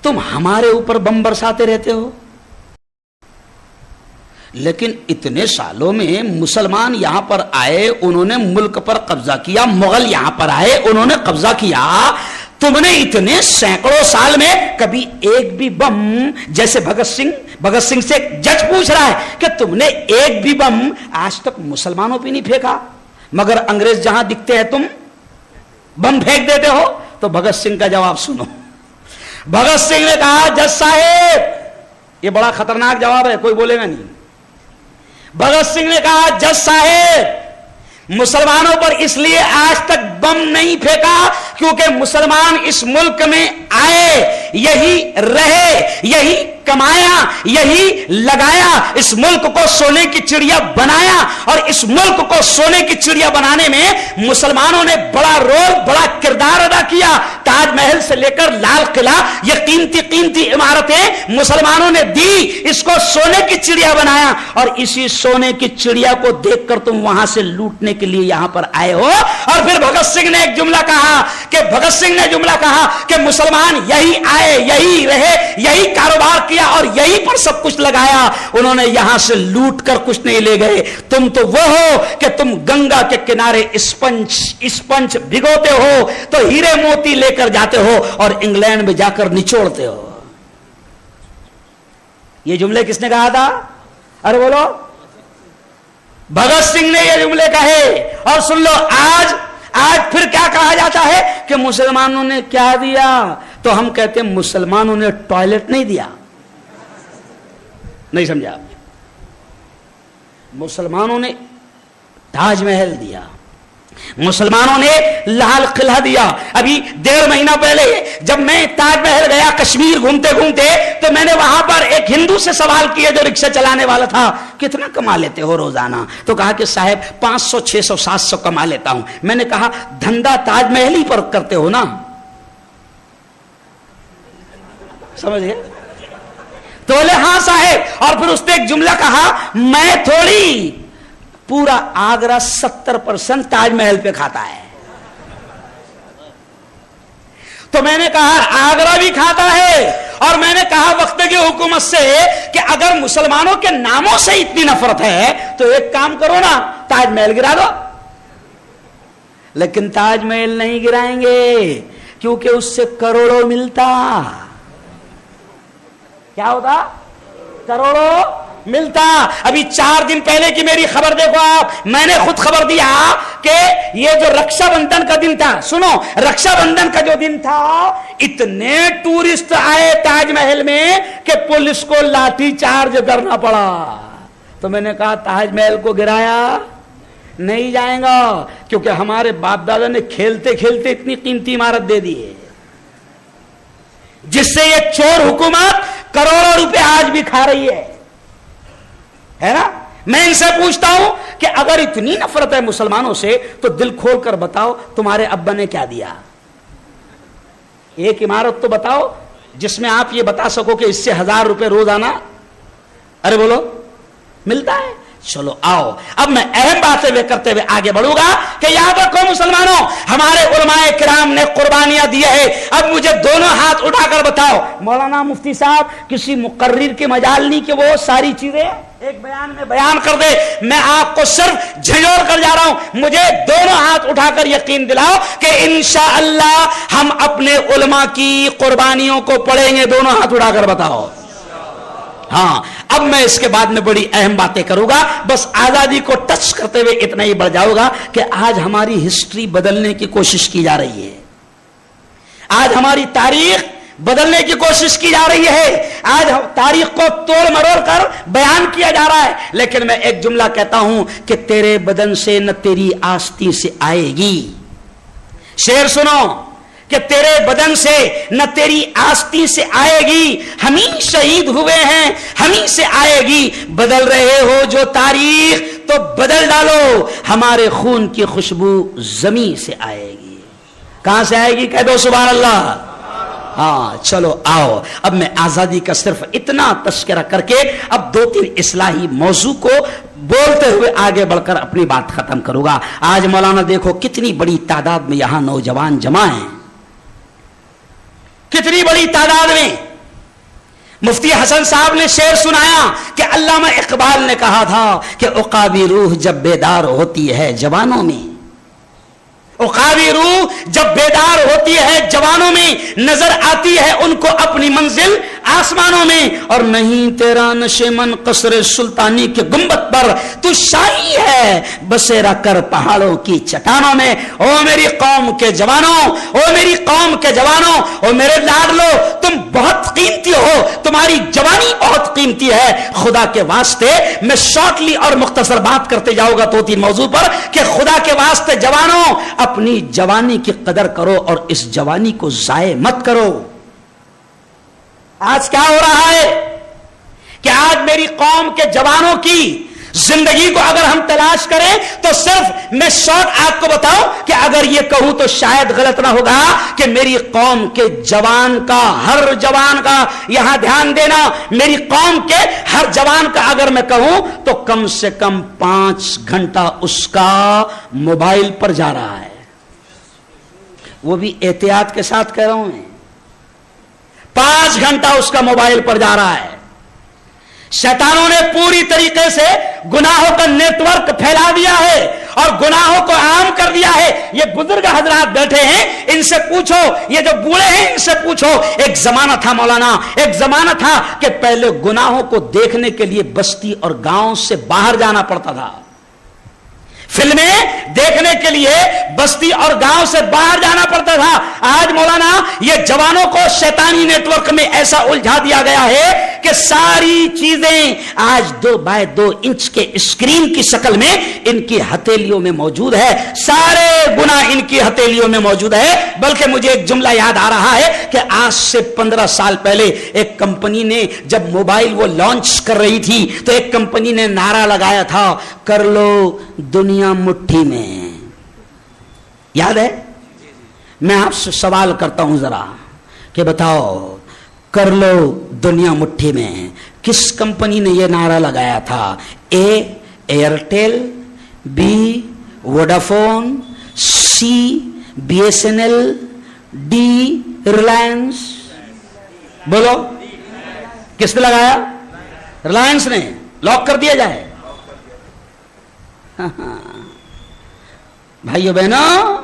تم ہمارے اوپر بم برساتے رہتے ہو, لیکن اتنے سالوں میں مسلمان یہاں پر آئے, انہوں نے ملک پر قبضہ کیا, مغل یہاں پر آئے, انہوں نے قبضہ کیا, تم نے اتنے سینکڑوں سال میں کبھی ایک بھی بم, جیسے بھگت سنگھ سے ایک جج پوچھ رہا ہے کہ تم نے ایک بھی بم آج تک مسلمانوں پہ نہیں پھینکا, مگر انگریز جہاں دکھتے ہیں تم بم پھینک دیتے ہو. تو بھگت سنگھ کا جواب سنو. بھگت سنگھ نے کہا, جج صاحب, یہ بڑا خطرناک جواب ہے, کوئی بولے گا نہیں. بھگت سنگھ نے کہا, جج صاحب, مسلمانوں پر اس لیے آج تک بم نہیں پھینکا کیونکہ مسلمان اس ملک میں آئے, یہی رہے, یہی کمایا, یہی لگایا, اس ملک کو سونے کی چڑیا بنایا, اور اس ملک کو سونے کی چڑیا بنانے میں مسلمانوں نے بڑا رول, بڑا کردار ادا کیا. تاج محل سے لے کر لال قلعہ, یہ قیمتی عمارتیں مسلمانوں نے دی, اس کو سونے کی چڑیا بنایا, اور اسی سونے کی چڑیا کو دیکھ کر تم وہاں سے لوٹنے کے لیے یہاں پر آئے ہو. اور پھر بھگت سنگھ نے ایک جملہ کہا کہ مسلمان یہی آئے, یہی رہے, یہی کاروبار کیا اور یہی پر سب کچھ لگایا, انہوں نے یہاں سے لوٹ کر کچھ نہیں لے گئے. تم تو وہ ہو کہ تم گنگا کے کنارے اسپنج بھگوتے ہو تو ہیرے موتی لے کر جاتے ہو اور انگلینڈ میں جا کر نچوڑتے ہو. یہ جملے کس نے کہا تھا؟ ارے بولو. بھگت سنگھ نے یہ جملے کہے. اور سن لو, آج پھر کیا کہا جاتا ہے کہ مسلمانوں نے کیا دیا, تو ہم کہتے ہیں مسلمانوں نے ٹوائلٹ نہیں دیا. نہیں سمجھا آپ؟ مسلمانوں نے تاج محل دیا, مسلمانوں نے لال قلعہ دیا. ابھی 1.5 مہینہ پہلے جب میں تاج محل گیا کشمیر گھومتے گھومتے, تو میں نے وہاں پر ایک ہندو سے سوال کیا جو رکشہ چلانے والا تھا, کتنا کما لیتے ہو روزانہ؟ تو کہا کہ صاحب 500 600 700 کما لیتا ہوں. میں نے کہا دھندا تاج محل ہی پر کرتے ہو نا, سمجھ گئے؟ تو بولے ہاں صاحب. اور پھر اس نے ایک جملہ کہا, میں تھوڑی, پورا آگرہ 70% تاج محل پہ کھاتا ہے. تو میں نے کہا آگرہ بھی کھاتا ہے. اور میں نے کہا وقت کی حکومت سے کہ اگر مسلمانوں کے ناموں سے اتنی نفرت ہے تو ایک کام کرو نا, تاج محل گرا دو. لیکن تاج محل نہیں گرائیں گے کیونکہ اس سے کروڑوں ملتا. کیا ہوتا؟ کروڑوں ملتا. ابھی 4 دن پہلے کی میری خبر دیکھو آپ, میں نے خود خبر دیا کہ یہ جو رکشا بندھن کا دن تھا, سنو, رکشا بندھن کا جو دن تھا, اتنے ٹورسٹ آئے تاج محل میں کہ پولیس کو لاٹھی چارج کرنا پڑا. تو میں نے کہا تاج محل کو گرایا نہیں جائیں گا کیونکہ ہمارے باپ دادا نے کھیلتے کھیلتے اتنی قیمتی عمارت دے دی ہے جس سے یہ چور حکومت کروڑوں روپے آج بھی کھا رہی ہے نا. میں ان سے پوچھتا ہوں کہ اگر اتنی نفرت ہے مسلمانوں سے تو دل کھول کر بتاؤ تمہارے ابا نے کیا دیا؟ ایک عمارت تو بتاؤ جس میں آپ یہ بتا سکو کہ اس سے 1000 روپے روزانہ, ارے بولو, ملتا ہے. چلو آؤ, اب میں اہم باتیں کرتے ہوئے آگے بڑھوں گا کہ یاد رکھو مسلمانوں, ہمارے علماء کرام نے قربانیاں دی ہے. اب مجھے دونوں ہاتھ اٹھا کر بتاؤ, مولانا مفتی صاحب کسی مقرر کے مجال نہیں کہ وہ ساری چیزیں ایک بیان میں بیان کر دے. میں آپ کو صرف جھنجھوڑ کر جا رہا ہوں. مجھے دونوں ہاتھ اٹھا کر یقین دلاؤ کہ انشاءاللہ ہم اپنے علماء کی قربانیوں کو پڑھیں گے. دونوں ہاتھ اٹھا کر بتاؤ. ہاں, اب میں اس کے بعد میں بڑی اہم باتیں کروں گا. بس آزادی کو ٹچ کرتے ہوئے اتنا ہی بڑھ جاؤ گا کہ آج ہماری ہسٹری بدلنے کی کوشش کی جا رہی ہے. آج ہماری تاریخ بدلنے کی کوشش کی جا رہی ہے. آج تاریخ کو توڑ مروڑ کر بیان کیا جا رہا ہے. لیکن میں ایک جملہ کہتا ہوں کہ تیرے بدن سے نہ تیری آستین سے آئے گی. شعر سنو کہ تیرے بدن سے نہ تیری آستین سے آئے گی. ہم ہی شہید ہوئے ہیں, ہم ہی سے آئے گی. بدل رہے ہو جو تاریخ تو بدل ڈالو, ہمارے خون کی خوشبو زمین سے آئے گی. کہاں سے آئے گی؟ کہہ دو سبحان اللہ. ہاں چلو آؤ، اب میں آزادی کا صرف اتنا تذکرہ کر کے اب 2-3 اصلاحی موضوع کو بولتے ہوئے آگے بڑھ کر اپنی بات ختم کروں گا۔ آج مولانا دیکھو کتنی بڑی تعداد میں یہاں نوجوان جمع ہیں، کتنی بڑی تعداد میں۔ مفتی حسن صاحب نے شعر سنایا کہ علامہ اقبال نے کہا تھا کہ عقابی روح جب بیدار ہوتی ہے جوانوں میں، عقابی روح جب بیدار ہوتی ہے جوانوں میں، نظر آتی ہے ان کو اپنی منزل آسمانوں میں، اور نہیں تیرا نشیمن قصر سلطانی کے گنبد پر، تو شاہی ہے بسیرا کر پہاڑوں کی چٹانوں میں۔ او میری قوم کے جوانوں، او میری قوم کے جوانوں، او میرے لاڈلو، تم بہت قیمتی ہو، تمہاری جوانی بہت قیمتی ہے۔ خدا کے واسطے میں شارٹلی اور مختصر بات کرتے جاؤں گا 2-3 موضوع پر کہ خدا کے واسطے جوانوں اپنی جوانی کی قدر کرو اور اس جوانی کو ضائع مت کرو۔ آج کیا ہو رہا ہے کہ آج میری قوم کے جوانوں کی زندگی کو اگر ہم تلاش کریں تو صرف میں شارٹ آپ کو بتاؤں کہ اگر یہ کہوں تو شاید غلط نہ ہوگا کہ میری قوم کے جوان کا، ہر جوان کا، یہاں دھیان دینا، میری قوم کے ہر جوان کا اگر میں کہوں تو کم سے کم 5 گھنٹہ اس کا موبائل پر جا رہا ہے۔ وہ بھی احتیاط کے ساتھ کہہ رہا ہوں میں، 5 گھنٹہ اس کا موبائل پر جا رہا ہے۔ شیطانوں نے پوری طریقے سے گناہوں کا نیٹ ورک پھیلا دیا ہے اور گناہوں کو عام کر دیا ہے۔ یہ بزرگ حضرات بیٹھے ہیں، ان سے پوچھو، یہ جو بوڑھے ہیں ان سے پوچھو، ایک زمانہ تھا مولانا، ایک زمانہ تھا کہ پہلے گناہوں کو دیکھنے کے لیے بستی اور گاؤں سے باہر جانا پڑتا تھا، فلمیں دیکھنے کے لیے بستی اور گاؤں سے باہر جانا پڑتا تھا۔ آج مولانا یہ جوانوں کو شیطانی نیٹ ورک میں ایسا الجھا دیا گیا ہے کہ ساری چیزیں آج 2x2 انچ کے اسکرین کی شکل میں ان کی ہتھیلیوں میں موجود ہے، سارے گناہ ان کی ہتھیلیوں میں موجود ہے۔ بلکہ مجھے ایک جملہ یاد آ رہا ہے کہ آج سے 15 سال پہلے ایک کمپنی نے جب موبائل وہ لانچ کر رہی تھی تو ایک کمپنی نے نعرہ لگایا تھا، کر لو دنیا مٹھی میں۔ یاد ہے؟ میں آپ سے سوال کرتا ہوں ذرا کہ بتاؤ، کر لو دنیا مٹھی میں کس کمپنی نے یہ نعرہ لگایا تھا؟ A Airtel, B Vodafone, C B S N L, D Reliance. بولو کس نے لگایا؟ ریلائنس نے۔ لاک کر دیا جائے؟ بھائیو بہنوں،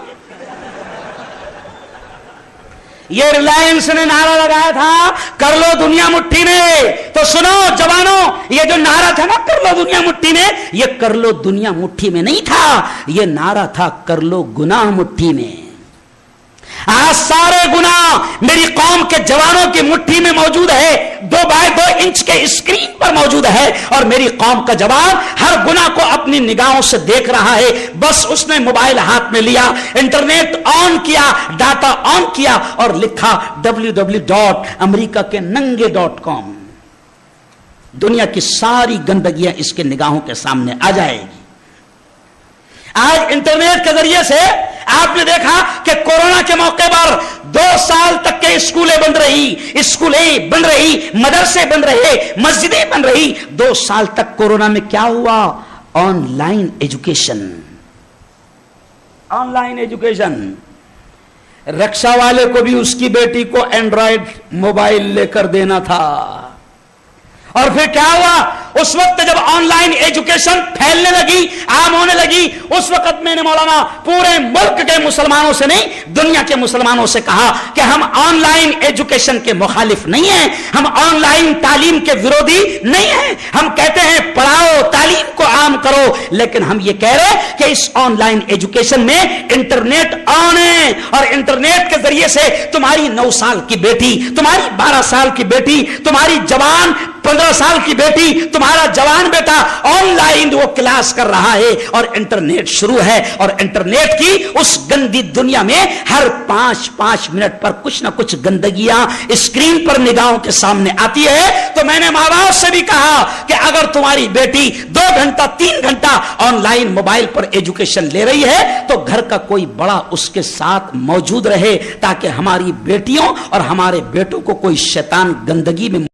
یہ ریلائنس نے نعرہ لگایا تھا کر لو دنیا مٹھی میں۔ تو سنو جوانوں، یہ جو نعرہ تھا نا کر لو دنیا مٹھی میں، یہ کر لو دنیا مٹھی میں نہیں تھا، یہ نعرہ تھا کر لو گناہ مٹھی میں۔ آج سارے گناہ میری قوم کے جوانوں کی مٹھی میں موجود ہے، 2x2 انچ کے اسکرین پر موجود ہے، اور میری قوم کا جوان ہر گناہ کو اپنی نگاہوں سے دیکھ رہا ہے۔ بس اس نے موبائل ہاتھ میں لیا، انٹرنیٹ آن کیا، ڈاٹا آن کیا اور لکھا www.america.com۔ دنیا کی ساری گندگیاں اس کے نگاہوں کے سامنے آ جائے گی۔ آج انٹرنیٹ کے ذریعے سے آپ نے دیکھا کہ کورونا کے موقع پر 2 سال تک کے اسکولیں بند رہی، مدرسے بند رہے، مسجدیں بند رہی۔ 2 سال تک کورونا میں کیا ہوا؟ Online education. Online education. Rickshaw والے کو بھی اس کی بیٹی کو اینڈرائڈ موبائل لے کر دینا تھا، اور پھر کیا ہوا؟ اس وقت جب آن لائن ایجوکیشن پھیلنے لگی، عام ہونے لگی، اس وقت میں نے مولانا پورے ملک کے مسلمانوں سے نہیں، دنیا کے مسلمانوں سے کہا کہ ہم آن لائن ایجوکیشن کے مخالف نہیں ہیں، ہم آن لائن تعلیم کے ورودھی نہیں ہیں، ہم کہتے ہیں پڑھاؤ، تعلیم کو عام کرو، لیکن ہم یہ کہہ رہے ہیں کہ اس آن لائن ایجوکیشن میں انٹرنیٹ آن ہے، اور انٹرنیٹ کے ذریعے سے تمہاری 9 سال کی بیٹی، تمہاری 12 سال کی بیٹی، تمہاری جوان 15 سال کی بیٹی، تمہاری تمہارا جوان بیٹا آن لائن وہ کلاس کر رہا ہے اور انٹرنیٹ شروع ہے، اور انٹرنیٹ کی اس گندی دنیا میں ہر 5 منٹ پر کچھ نہ کچھ گندگیاں اسکرین پر نگاہوں کے سامنے آتی ہے، تو میں نے ماں باپ سے بھی کہا کہ اگر تمہاری بیٹی 2 گھنٹہ 3 گھنٹہ on line mobile per education لے رہی ہے تو گھر کا کوئی بڑا اس کے ساتھ موجود رہے، تاکہ ہماری بیٹیوں اور ہمارے بیٹوں کو کوئی شیطان گندگی میں.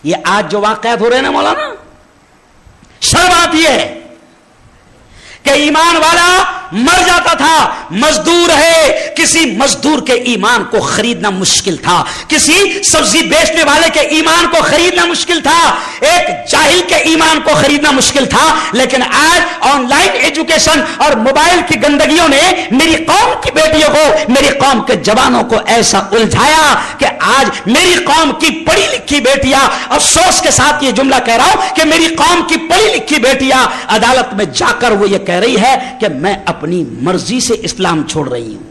یہ آج جو واقعات ہو رہے ہیں نا مولانا، شرم آتی ہے کہ ایمان والا مر جاتا تھا، مزدور ہے، کسی مزدور کے ایمان کو خریدنا مشکل تھا، کسی سبزی بیچنے والے کے ایمان کو خریدنا مشکل تھا، ایک جاہل کے ایمان کو خریدنا مشکل تھا. لیکن آج آن لائن ایجوکیشن اور موبائل کی گندگیوں نے میری قوم کی بیٹیوں کو، میری قوم کے جوانوں کو ایسا الجھایا کہ آج میری قوم کی پڑھی لکھی بیٹیاں، افسوس کے ساتھ یہ جملہ کہہ رہا ہوں کہ میری قوم کی پڑھی لکھی بیٹیاں عدالت میں جا کر وہ یہ کہہ رہی ہے کہ میں اپنی مرضی سے اسلام چھوڑ رہی ہوں.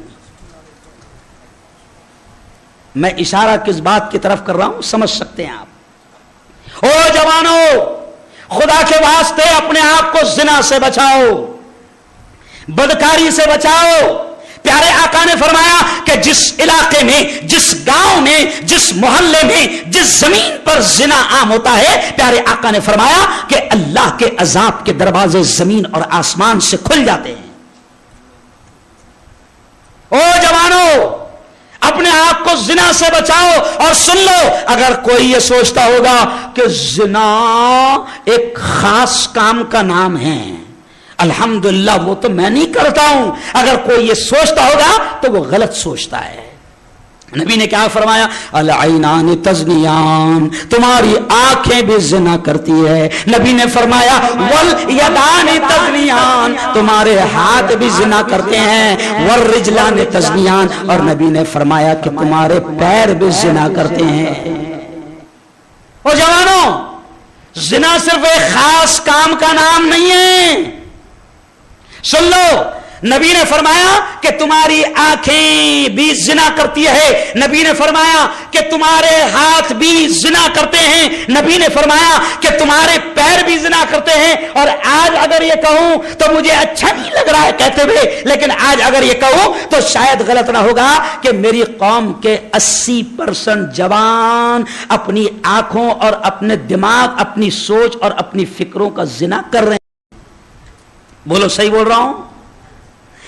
میں اشارہ کس بات کی طرف کر رہا ہوں سمجھ سکتے ہیں آپ. او جوانوں، خدا کے واسطے اپنے آپ کو زنا سے بچاؤ، بدکاری سے بچاؤ. پیارے آقا نے فرمایا کہ جس علاقے میں، جس گاؤں میں، جس محلے میں، جس زمین پر زنا عام ہوتا ہے، پیارے آقا نے فرمایا کہ اللہ کے عذاب کے دروازے زمین اور آسمان سے کھل جاتے ہیں. او جوانوں، اپنے آپ کو زنا سے بچاؤ. اور سن لو، اگر کوئی یہ سوچتا ہوگا کہ زنا ایک خاص کام کا نام ہے، الحمدللہ وہ تو میں نہیں کرتا ہوں، اگر کوئی یہ سوچتا ہوگا تو وہ غلط سوچتا ہے. نبی نے کیا فرمایا؟ العینان تزنیان، تمہاری آنکھیں بھی زنا کرتی ہے. نبی نے فرمایا والیدان تزنیان، تمہارے ہاتھ بھی زنا کرتے ہیں. والرجلان تزنیان، اور نبی نے فرمایا کہ تمہارے پیر بھی زنا کرتے ہیں. اور جوانوں، زنا صرف ایک خاص کام کا نام نہیں ہے. سن لو، نبی نے فرمایا کہ تمہاری آنکھیں بھی زنا کرتی ہے. نبی نے فرمایا کہ تمہارے ہاتھ بھی زنا کرتے ہیں. نبی نے فرمایا کہ تمہارے پیر بھی زنا کرتے ہیں. اور آج اگر یہ کہوں تو مجھے اچھا نہیں لگ رہا ہے کہتے ہوئے، لیکن آج اگر یہ کہوں تو شاید غلط نہ ہوگا کہ میری قوم کے 80% جوان اپنی آنکھوں اور اپنے دماغ، اپنی سوچ اور اپنی فکروں کا زنا کر رہے ہیں. بولو صحیح بول رہا ہوں؟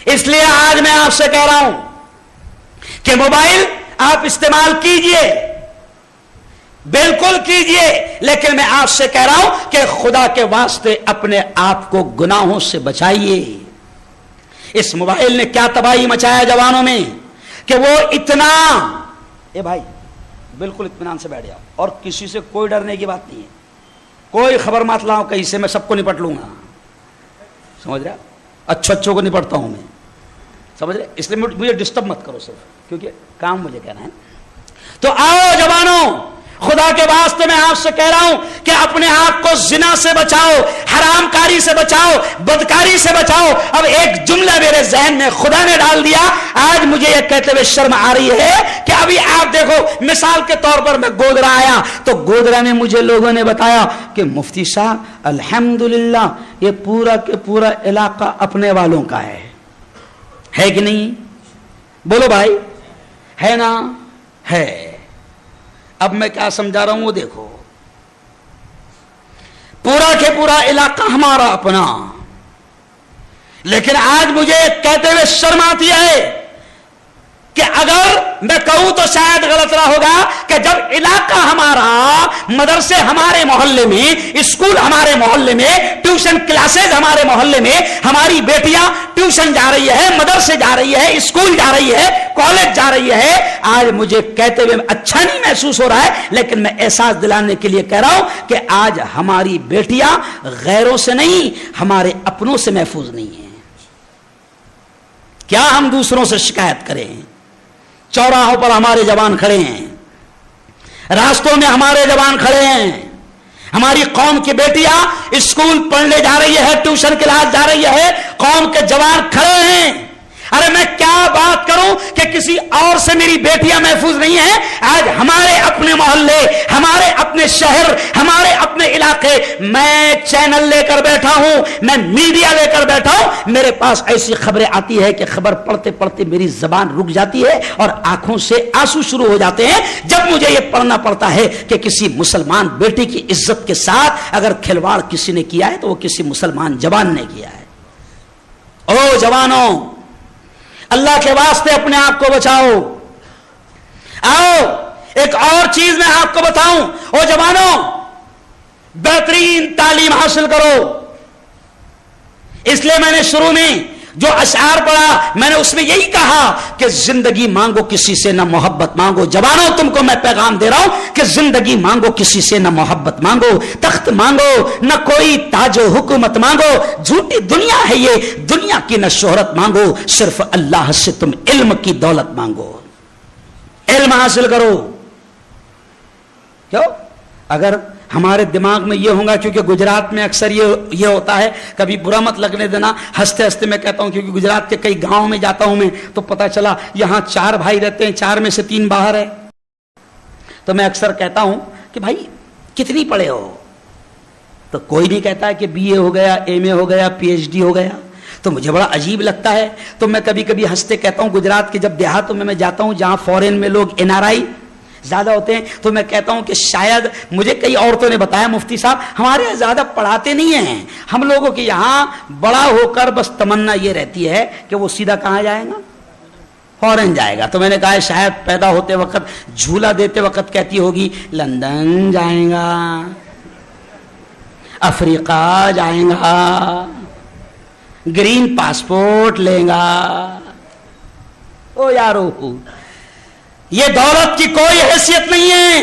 اس لیے آج میں آپ سے کہہ رہا ہوں کہ موبائل آپ استعمال کیجئے، بالکل کیجئے، لیکن میں آپ سے کہہ رہا ہوں کہ خدا کے واسطے اپنے آپ کو گناہوں سے بچائیے. اس موبائل نے کیا تباہی مچایا جوانوں میں کہ وہ اتنا، اے بھائی بالکل اطمینان سے بیٹھ جاؤ، اور کسی سے کوئی ڈرنے کی بات نہیں ہے. کوئی خبر مت لاؤ کہیں سے، میں سب کو نپٹ لوں گا. سمجھ رہے؟ اچھوں کو نپٹتا ہوں میں، سمجھ رہے؟ اس لیے مجھے ڈسٹرب مت کرو صرف، کیونکہ کام مجھے کہنا ہے. تو آؤ جوانوں، خدا کے واسطے میں آپ سے کہہ رہا ہوں کہ اپنے آپ کو زنا سے بچاؤ، حرام کاری سے بچاؤ، بدکاری سے بچاؤ. اب ایک جملہ میرے ذہن میں خدا نے ڈال دیا، آج مجھے یہ کہتے ہوئے شرم آ رہی ہے کہ ابھی آپ دیکھو، مثال کے طور پر میں گودرا آیا تو گودرا میں مجھے لوگوں نے بتایا کہ مفتی صاحب الحمدللہ یہ پورا کے پورا علاقہ اپنے والوں کا ہے کہ نہیں؟ بولو بھائی، ہے نا؟ ہے. اب میں کیا سمجھا رہا ہوں وہ دیکھو، پورا کے پورا علاقہ ہمارا اپنا. لیکن آج مجھے کہتے ہوئے شرم آتی ہے کہ اگر میں کہوں تو شاید غلط نہ ہوگا کہ جب علاقہ ہمارا، مدرسے ہمارے محلے میں، اسکول ہمارے محلے میں، ٹیوشن کلاسز ہمارے محلے میں، ہماری بیٹیاں ٹیوشن جا رہی ہے، مدرسے جا رہی ہے، اسکول جا رہی ہے، کالج جا رہی ہے، آج مجھے کہتے ہوئے اچھا نہیں محسوس ہو رہا ہے، لیکن میں احساس دلانے کے لیے کہہ رہا ہوں کہ آج ہماری بیٹیاں غیروں سے نہیں، ہمارے اپنوں سے محفوظ نہیں ہیں. کیا ہم دوسروں سے شکایت کریں؟ چوراہوں پر ہمارے جوان کھڑے ہیں، راستوں میں ہمارے جوان کھڑے ہیں، ہماری قوم کی بیٹیاں اسکول پڑھنے جا رہی ہے، ٹیوشن کلاس جا رہی ہے، قوم کے جوان کھڑے ہیں. ارے میں کیا بات کروں کہ کسی اور سے میری بیٹیاں محفوظ نہیں ہیں. آج ہمارے اپنے محلے, ہمارے اپنے شہر, ہمارے اپنے علاقے, میں چینل لے کر بیٹھا ہوں, میں میڈیا لے کر بیٹھا ہوں, میرے پاس ایسی خبریں آتی ہے کہ خبر پڑھتے پڑھتے میری زبان رک جاتی ہے اور آنکھوں سے آنسو شروع ہو جاتے ہیں جب مجھے یہ پڑھنا پڑتا ہے کہ کسی مسلمان بیٹی کی عزت کے ساتھ اگر کھلواڑ کسی نے کیا ہے تو وہ کسی مسلمان جوان نے کیا ہے. او جوانوں, اللہ کے واسطے اپنے آپ کو بچاؤ. آؤ ایک اور چیز میں آپ کو بتاؤں. او جوانوں, بہترین تعلیم حاصل کرو. اس لیے میں نے شروع میں جو اشعار پڑھا میں نے اس میں یہی کہا کہ زندگی مانگو کسی سے نہ محبت مانگو. جوانوں تم کو میں پیغام دے رہا ہوں کہ زندگی مانگو کسی سے نہ محبت مانگو, تخت مانگو نہ کوئی تاج و حکومت مانگو, جھوٹی دنیا ہے یہ, دنیا کی نہ شہرت مانگو, صرف اللہ سے تم علم کی دولت مانگو. علم حاصل کرو. کیوں؟ اگر ہمارے دماغ میں یہ ہوگا, کیونکہ گجرات میں اکثر یہ ہوتا ہے, کبھی برا مت لگنے دینا, ہنستے ہنستے میں کہتا ہوں کیونکہ گجرات کے کئی گاؤں میں جاتا ہوں میں تو پتا چلا یہاں 4 بھائی رہتے ہیں, 4 میں سے 3 باہر ہے. تو میں اکثر کہتا ہوں کہ بھائی کتنی پڑھے ہو, تو کوئی نہیں کہتا ہے کہ BA ہو گیا, MA ہو گیا, PhD ہو گیا. تو مجھے بڑا عجیب لگتا ہے. تو میں کبھی کبھی ہنستے کہتا ہوں گجرات کے جب دیہاتوں میں جاتا ہوں جہاں فورن میں لوگ NRI زیادہ ہوتے ہیں, تو میں کہتا ہوں کہ شاید مجھے کئی عورتوں نے بتایا مفتی صاحب ہمارے یہاں زیادہ پڑھاتے نہیں ہیں, ہم لوگوں کے یہاں بڑا ہو کر بس تمنا یہ رہتی ہے کہ وہ سیدھا کہاں جائے گا, فورن جائے گا. تو میں نے کہا شاید پیدا ہوتے وقت جھولا دیتے وقت کہتی ہوگی لندن جائیں گا, افریقہ جائیں گا, گرین پاسپورٹ لیں گا. او یارو, یہ دولت کی کوئی حیثیت نہیں ہے.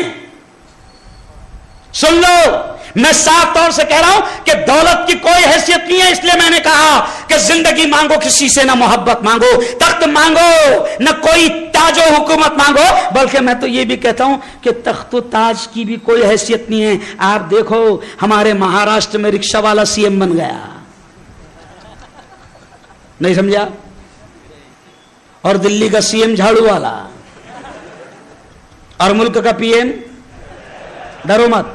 سن لو, میں صاف طور سے کہہ رہا ہوں کہ دولت کی کوئی حیثیت نہیں ہے. اس لیے میں نے کہا کہ زندگی مانگو کسی سے نہ محبت مانگو, تخت مانگو نہ کوئی تاج و حکومت مانگو, بلکہ میں تو یہ بھی کہتا ہوں کہ تخت و تاج کی بھی کوئی حیثیت نہیں ہے. آپ دیکھو ہمارے مہاراشٹر میں رکشہ والا CM بن گیا, نہیں سمجھا, اور دلی کا CM جھاڑو والا, اور ملک کا PM ڈرو مت.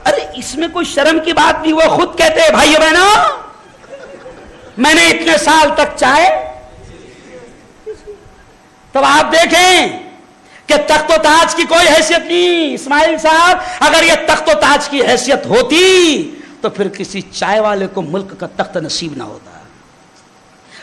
ارے اس میں کوئی شرم کی بات نہیں, وہ خود کہتے ہیں بھائیو بہنوں میں نے اتنے سال تک چائے. تب آپ دیکھیں کہ تخت و تاج کی کوئی حیثیت نہیں. اسماعیل صاحب اگر یہ تخت و تاج کی حیثیت ہوتی تو پھر کسی چائے والے کو ملک کا تخت نصیب نہ ہوتا.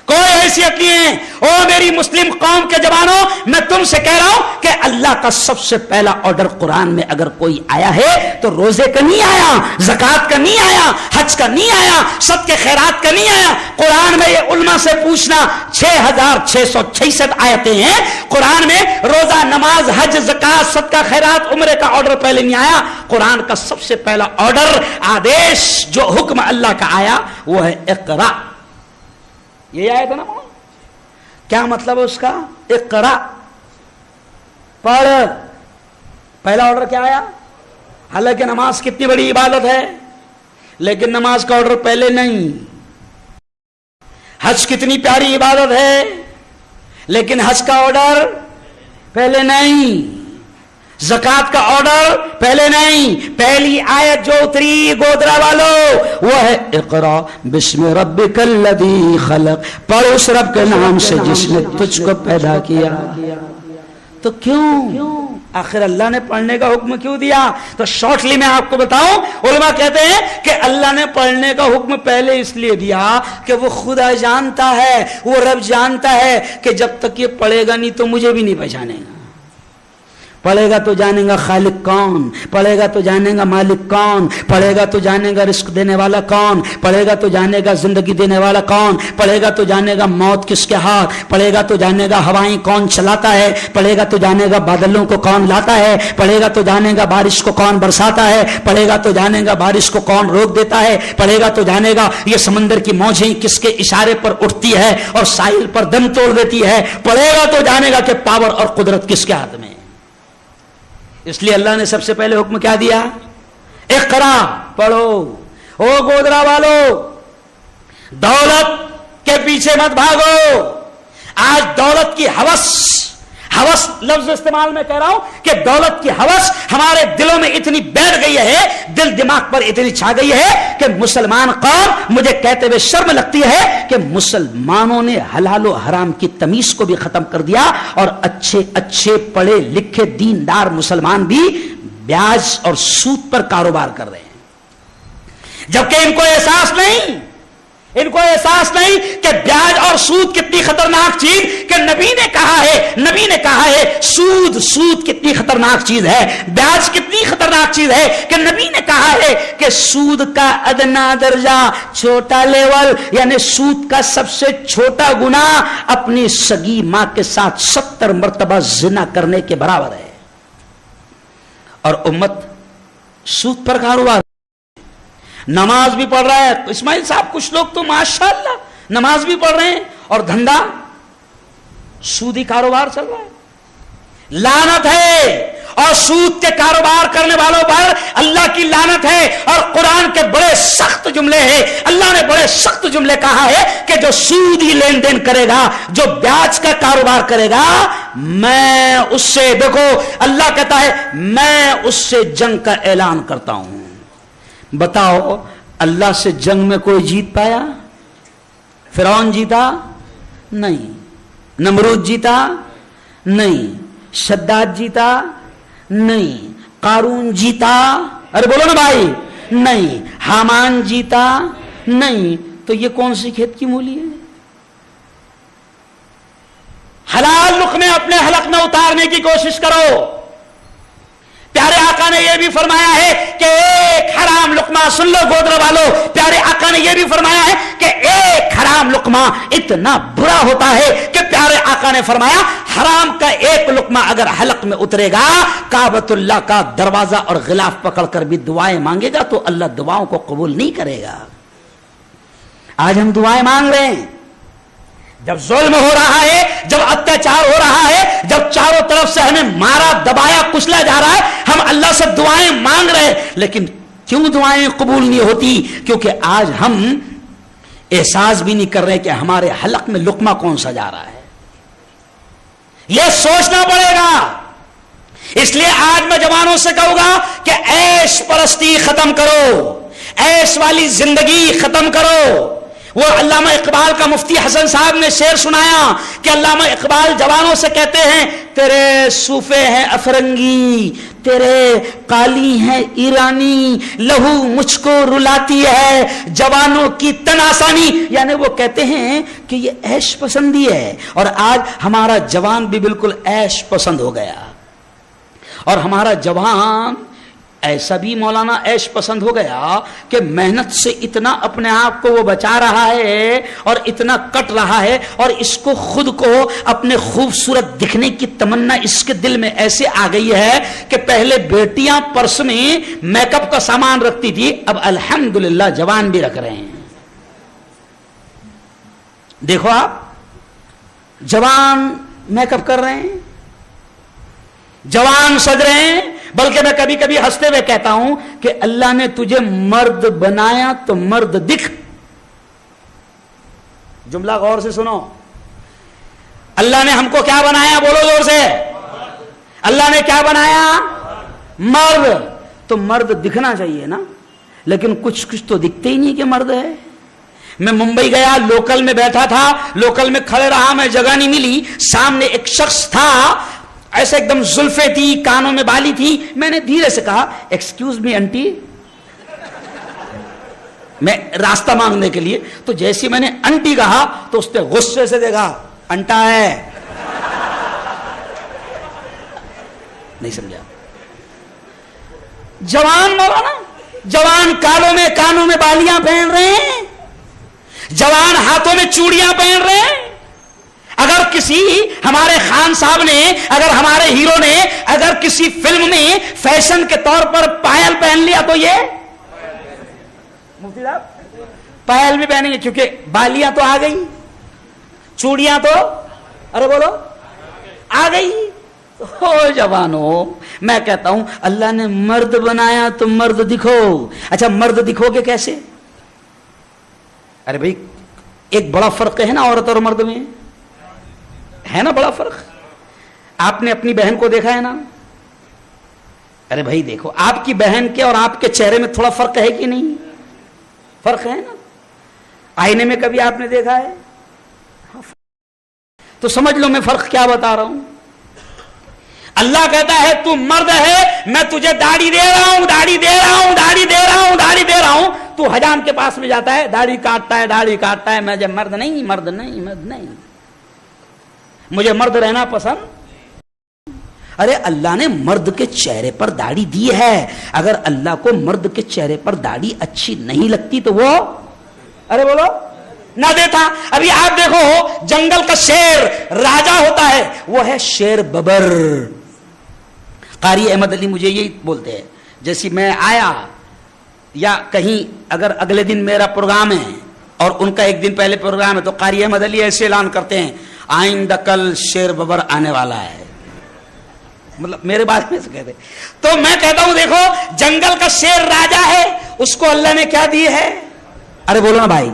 کوئی حیثیت نہیں ہے. او میری مسلم قوم کے جوانوں, میں تم سے کہہ رہا ہوں کہ اللہ کا سب سے پہلا آرڈر قرآن میں اگر کوئی آیا ہے تو روزے کا نہیں آیا, زکات کا نہیں آیا, حج کا نہیں آیا, صدقے خیرات کا نہیں آیا. قرآن میں یہ علماء سے پوچھنا 6666 آیتیں ہیں. قرآن میں روزہ, نماز, حج, زکات, صدقہ خیرات, عمرے کا آرڈر پہلے نہیں آیا. قرآن کا سب سے پہلا آرڈر, آدیش, جو حکم اللہ کا آیا وہ ہے اقرا. یہ آیا تھا نا, کیا مطلب ہے اس کا؟ اقرا, پڑھ. پہلا آرڈر کیا آیا؟ حالانکہ نماز کتنی بڑی عبادت ہے لیکن نماز کا آرڈر پہلے نہیں. حج کتنی پیاری عبادت ہے لیکن حج کا آرڈر پہلے نہیں. زکات کا آرڈر پہلے نہیں. پہلی آیت جو اتری گودرا والو وہ ہے اقرا بسم ربک الذی خلق, پڑھ اس رب کے نام سے جس نے تجھ کو پیدا کیا. تو کیوں آخر اللہ نے پڑھنے کا حکم کیوں دیا؟ تو شارٹلی میں آپ کو بتاؤں, علماء کہتے ہیں کہ اللہ نے پڑھنے کا حکم پہلے اس لیے دیا کہ وہ خدا جانتا ہے, وہ رب جانتا ہے کہ جب تک یہ پڑھے گا نہیں تو مجھے بھی نہیں پہچانے گا. پڑھے گا تو جانے گا خالق کون, پڑھے گا تو جانے گا مالک کون, پڑھے گا تو جانے گا رزق دینے والا کون, پڑھے گا تو جانے گا زندگی دینے والا کون, پڑھے گا تو جانے گا موت کس کے ہاتھ, پڑھے گا تو جانے گا ہوائیں کون چلاتا ہے, پڑھے گا تو جانے گا بادلوں کو کون لاتا ہے, پڑھے گا تو جانے گا بارش کو کون برساتا ہے, پڑھے گا تو جانے گا بارش کو کون روک دیتا ہے, پڑھے گا تو جانے گا یہ سمندر کی موجیں کس کے اشارے پر اٹھتی ہے اور ساحل پر دم توڑ دیتی ہے, پڑھے گا تو جانے گا کہ پاور اور قدرت کس کے ہاتھ میں. اس لیے اللہ نے سب سے پہلے حکم کیا دیا؟ اقرا, پڑھو. او گودرا والو, دولت کے پیچھے مت بھاگو, آج دولت کی ہوس لفظ استعمال میں کہہ رہا ہوں کہ دولت کی ہوس ہمارے دلوں میں اتنی بیٹھ گئی ہے، دل دماغ پر اتنی چھا گئی ہے کہ مسلمان قوم، مجھے کہتے ہوئے شرم لگتی ہے کہ مسلمانوں نے حلال و حرام کی تمیز کو بھی ختم کر دیا، اور اچھے پڑھے لکھے دیندار مسلمان بھی بیاج اور سود پر کاروبار کر رہے ہیں، جبکہ ان کو احساس نہیں کہ بیاج اور سود کتنی خطرناک چیز، کہ نبی نے کہا ہے سود کتنی خطرناک چیز ہے، بیاج کتنی خطرناک چیز ہے، کہ نبی نے کہا ہے کہ سود کا ادنا درجہ، چھوٹا لیول، یعنی سود کا سب سے چھوٹا گناہ اپنی سگی ماں کے ساتھ 70 مرتبہ زنا کرنے کے برابر ہے، اور امت سود پر کاروبار، نماز بھی پڑھ رہا ہے اسماعیل صاحب، کچھ لوگ تو ماشاءاللہ نماز بھی پڑھ رہے ہیں اور دھندا سودی کاروبار چل رہا ہے، لعنت ہے، اور سود کے کاروبار کرنے والوں پر اللہ کی لعنت ہے، اور قرآن کے بڑے سخت جملے ہیں، اللہ نے بڑے سخت جملے کہا ہے کہ جو سودی لین دین کرے گا، جو بیاج کا کاروبار کرے گا، میں اس سے، دیکھو اللہ کہتا ہے میں اس سے جنگ کا اعلان کرتا ہوں۔ بتاؤ اللہ سے جنگ میں کوئی جیت پایا؟ فرعون جیتا نہیں، نمرود جیتا نہیں، شداد جیتا نہیں، قارون جیتا، ارے بولو نا بھائی، نہیں، حامان جیتا نہیں، تو یہ کون سی کھیت کی مولی ہے؟ حلال لقمے اپنے حلق میں اتارنے کی کوشش کرو۔ پیارے آقا نے یہ بھی فرمایا ہے کہ ایک حرام لقمہ، سن لو گودرا والو، پیارے آقا نے یہ بھی فرمایا ہے کہ ایک حرام لقمہ اتنا برا ہوتا ہے کہ پیارے آقا نے فرمایا حرام کا ایک لقمہ اگر حلق میں اترے گا، کعبۃ اللہ کا دروازہ اور غلاف پکڑ کر بھی دعائیں مانگے گا تو اللہ دعاؤں کو قبول نہیں کرے گا۔ آج ہم دعائیں مانگ رہے ہیں، جب ظلم ہو رہا ہے، جب اتیاچار ہو رہا ہے، جب چاروں طرف سے ہمیں مارا دبایا کچلا جا رہا ہے، ہم اللہ سے دعائیں مانگ رہے ہیں، لیکن کیوں دعائیں قبول نہیں ہوتی؟ کیونکہ آج ہم احساس بھی نہیں کر رہے کہ ہمارے حلق میں لقمہ کون سا جا رہا ہے۔ یہ سوچنا پڑے گا۔ اس لیے آج میں جوانوں سے کہوں گا کہ عیش پرستی ختم کرو، عیش والی زندگی ختم کرو۔ وہ علامہ اقبال کا مفتی حسن صاحب نے شعر سنایا کہ علامہ اقبال جوانوں سے کہتے ہیں تیرے صوفے ہیں افرنگی، تیرے قالی ہیں ایرانی، لہو مجھ کو رلاتی ہے جوانوں کی تن آسانی، یعنی وہ کہتے ہیں کہ یہ عیش پسندی ہے، اور آج ہمارا جوان بھی بالکل عیش پسند ہو گیا، اور ہمارا جوان ایسا بھی مولانا عیش پسند ہو گیا کہ محنت سے اتنا اپنے آپ کو وہ بچا رہا ہے اور اتنا کٹ رہا ہے، اور اس کو خود کو اپنے خوبصورت دکھنے کی تمنا اس کے دل میں ایسے آ گئی ہے کہ پہلے بیٹیاں پرس میں میک اپ کا سامان رکھتی تھی، اب الحمدللہ جوان بھی رکھ رہے ہیں۔ دیکھو آپ، جوان میک اپ کر رہے ہیں، جوان سج رہے ہیں، بلکہ میں کبھی کبھی ہنستے ہوئے کہتا ہوں کہ اللہ نے تجھے مرد بنایا تو مرد دکھ۔ جملہ غور سے سنو، اللہ نے ہم کو کیا بنایا؟ بولو زور سے، اللہ نے کیا بنایا؟ مرد، تو مرد دکھنا چاہیے نا، لیکن کچھ تو دکھتے ہی نہیں کہ مرد ہے۔ میں ممبئی گیا، لوکل میں بیٹھا تھا، لوکل میں کھڑے رہا، میں جگہ نہیں ملی، سامنے ایک شخص تھا، ایسے ایک دم زلفیں تھی، کانوں میں بالی تھی، میں نے دھیرے سے کہا ایکسکیوز می انٹی، میں راستہ مانگنے کے لیے، تو جیسے میں نے انٹی کہا تو اس نے غصے سے دیکھا، انٹا ہے، نہیں سمجھا۔ جوان مولانا، جوان کانوں میں بالیاں پہن رہے ہیں، جوان ہاتھوں میں چوڑیاں پہن رہے ہیں۔ اگر کسی ہمارے خان صاحب نے، اگر ہمارے ہیرو نے اگر کسی فلم میں فیشن کے طور پر پائل پہن لیا تو یہ مفتی صاحب پائل بھی پہنیں گے، کیونکہ بالیاں تو آ گئی، چوڑیاں تو ارے بولو آ گئی۔ ہو جوانوں، میں کہتا ہوں اللہ نے مرد بنایا تو مرد دکھو۔ اچھا مرد دکھو گے کیسے؟ ارے بھائی ایک بڑا فرق ہے نا عورت اور مرد میں، ہے نا بڑا فرق. آپ نے اپنی بہن کو دیکھا ہے نا, ارے بھائی دیکھو آپ کی بہن کے اور آپ کے چہرے میں تھوڑا فرق ہے کہ نہیں؟ فرق ہے نا. آئینے میں کبھی آپ نے دیکھا ہے؟ تو سمجھ لو میں فرق کیا بتا رہا ہوں. اللہ کہتا ہے تو مرد ہے, میں تجھے داڑھی دے رہا ہوں, داڑھی دے رہا ہوں, داڑھی دے رہا ہوں, داڑھی دے رہا ہوں. تو حجام کے پاس میں جاتا ہے, داڑھی کاٹتا ہے, داڑھی کاٹتا ہے. میں جب مرد نہیں, مرد نہیں, مرد نہیں, مجھے مرد رہنا پسند. ارے اللہ نے مرد کے چہرے پر داڑھی دی ہے. اگر اللہ کو مرد کے چہرے پر داڑھی اچھی نہیں لگتی تو وہ ارے بولو نہ دیتا. ابھی آپ دیکھو جنگل کا شیر راجا ہوتا ہے, وہ ہے شیر ببر. قاری احمد علی مجھے یہی بولتے ہیں, جیسی میں آیا یا کہیں اگر اگلے دن میرا پروگرام ہے اور ان کا ایک دن پہلے پروگرام ہے, تو قاری احمد علی ایسے اعلان کرتے ہیں آئندہ کل شیر ببر آنے والا ہے. مطلب میرے بات میں سے کہتے. تو میں کہتا ہوں دیکھو جنگل کا شیر راجا ہے, اس کو اللہ نے کیا دی ہے؟ ارے بولو نا بھائی,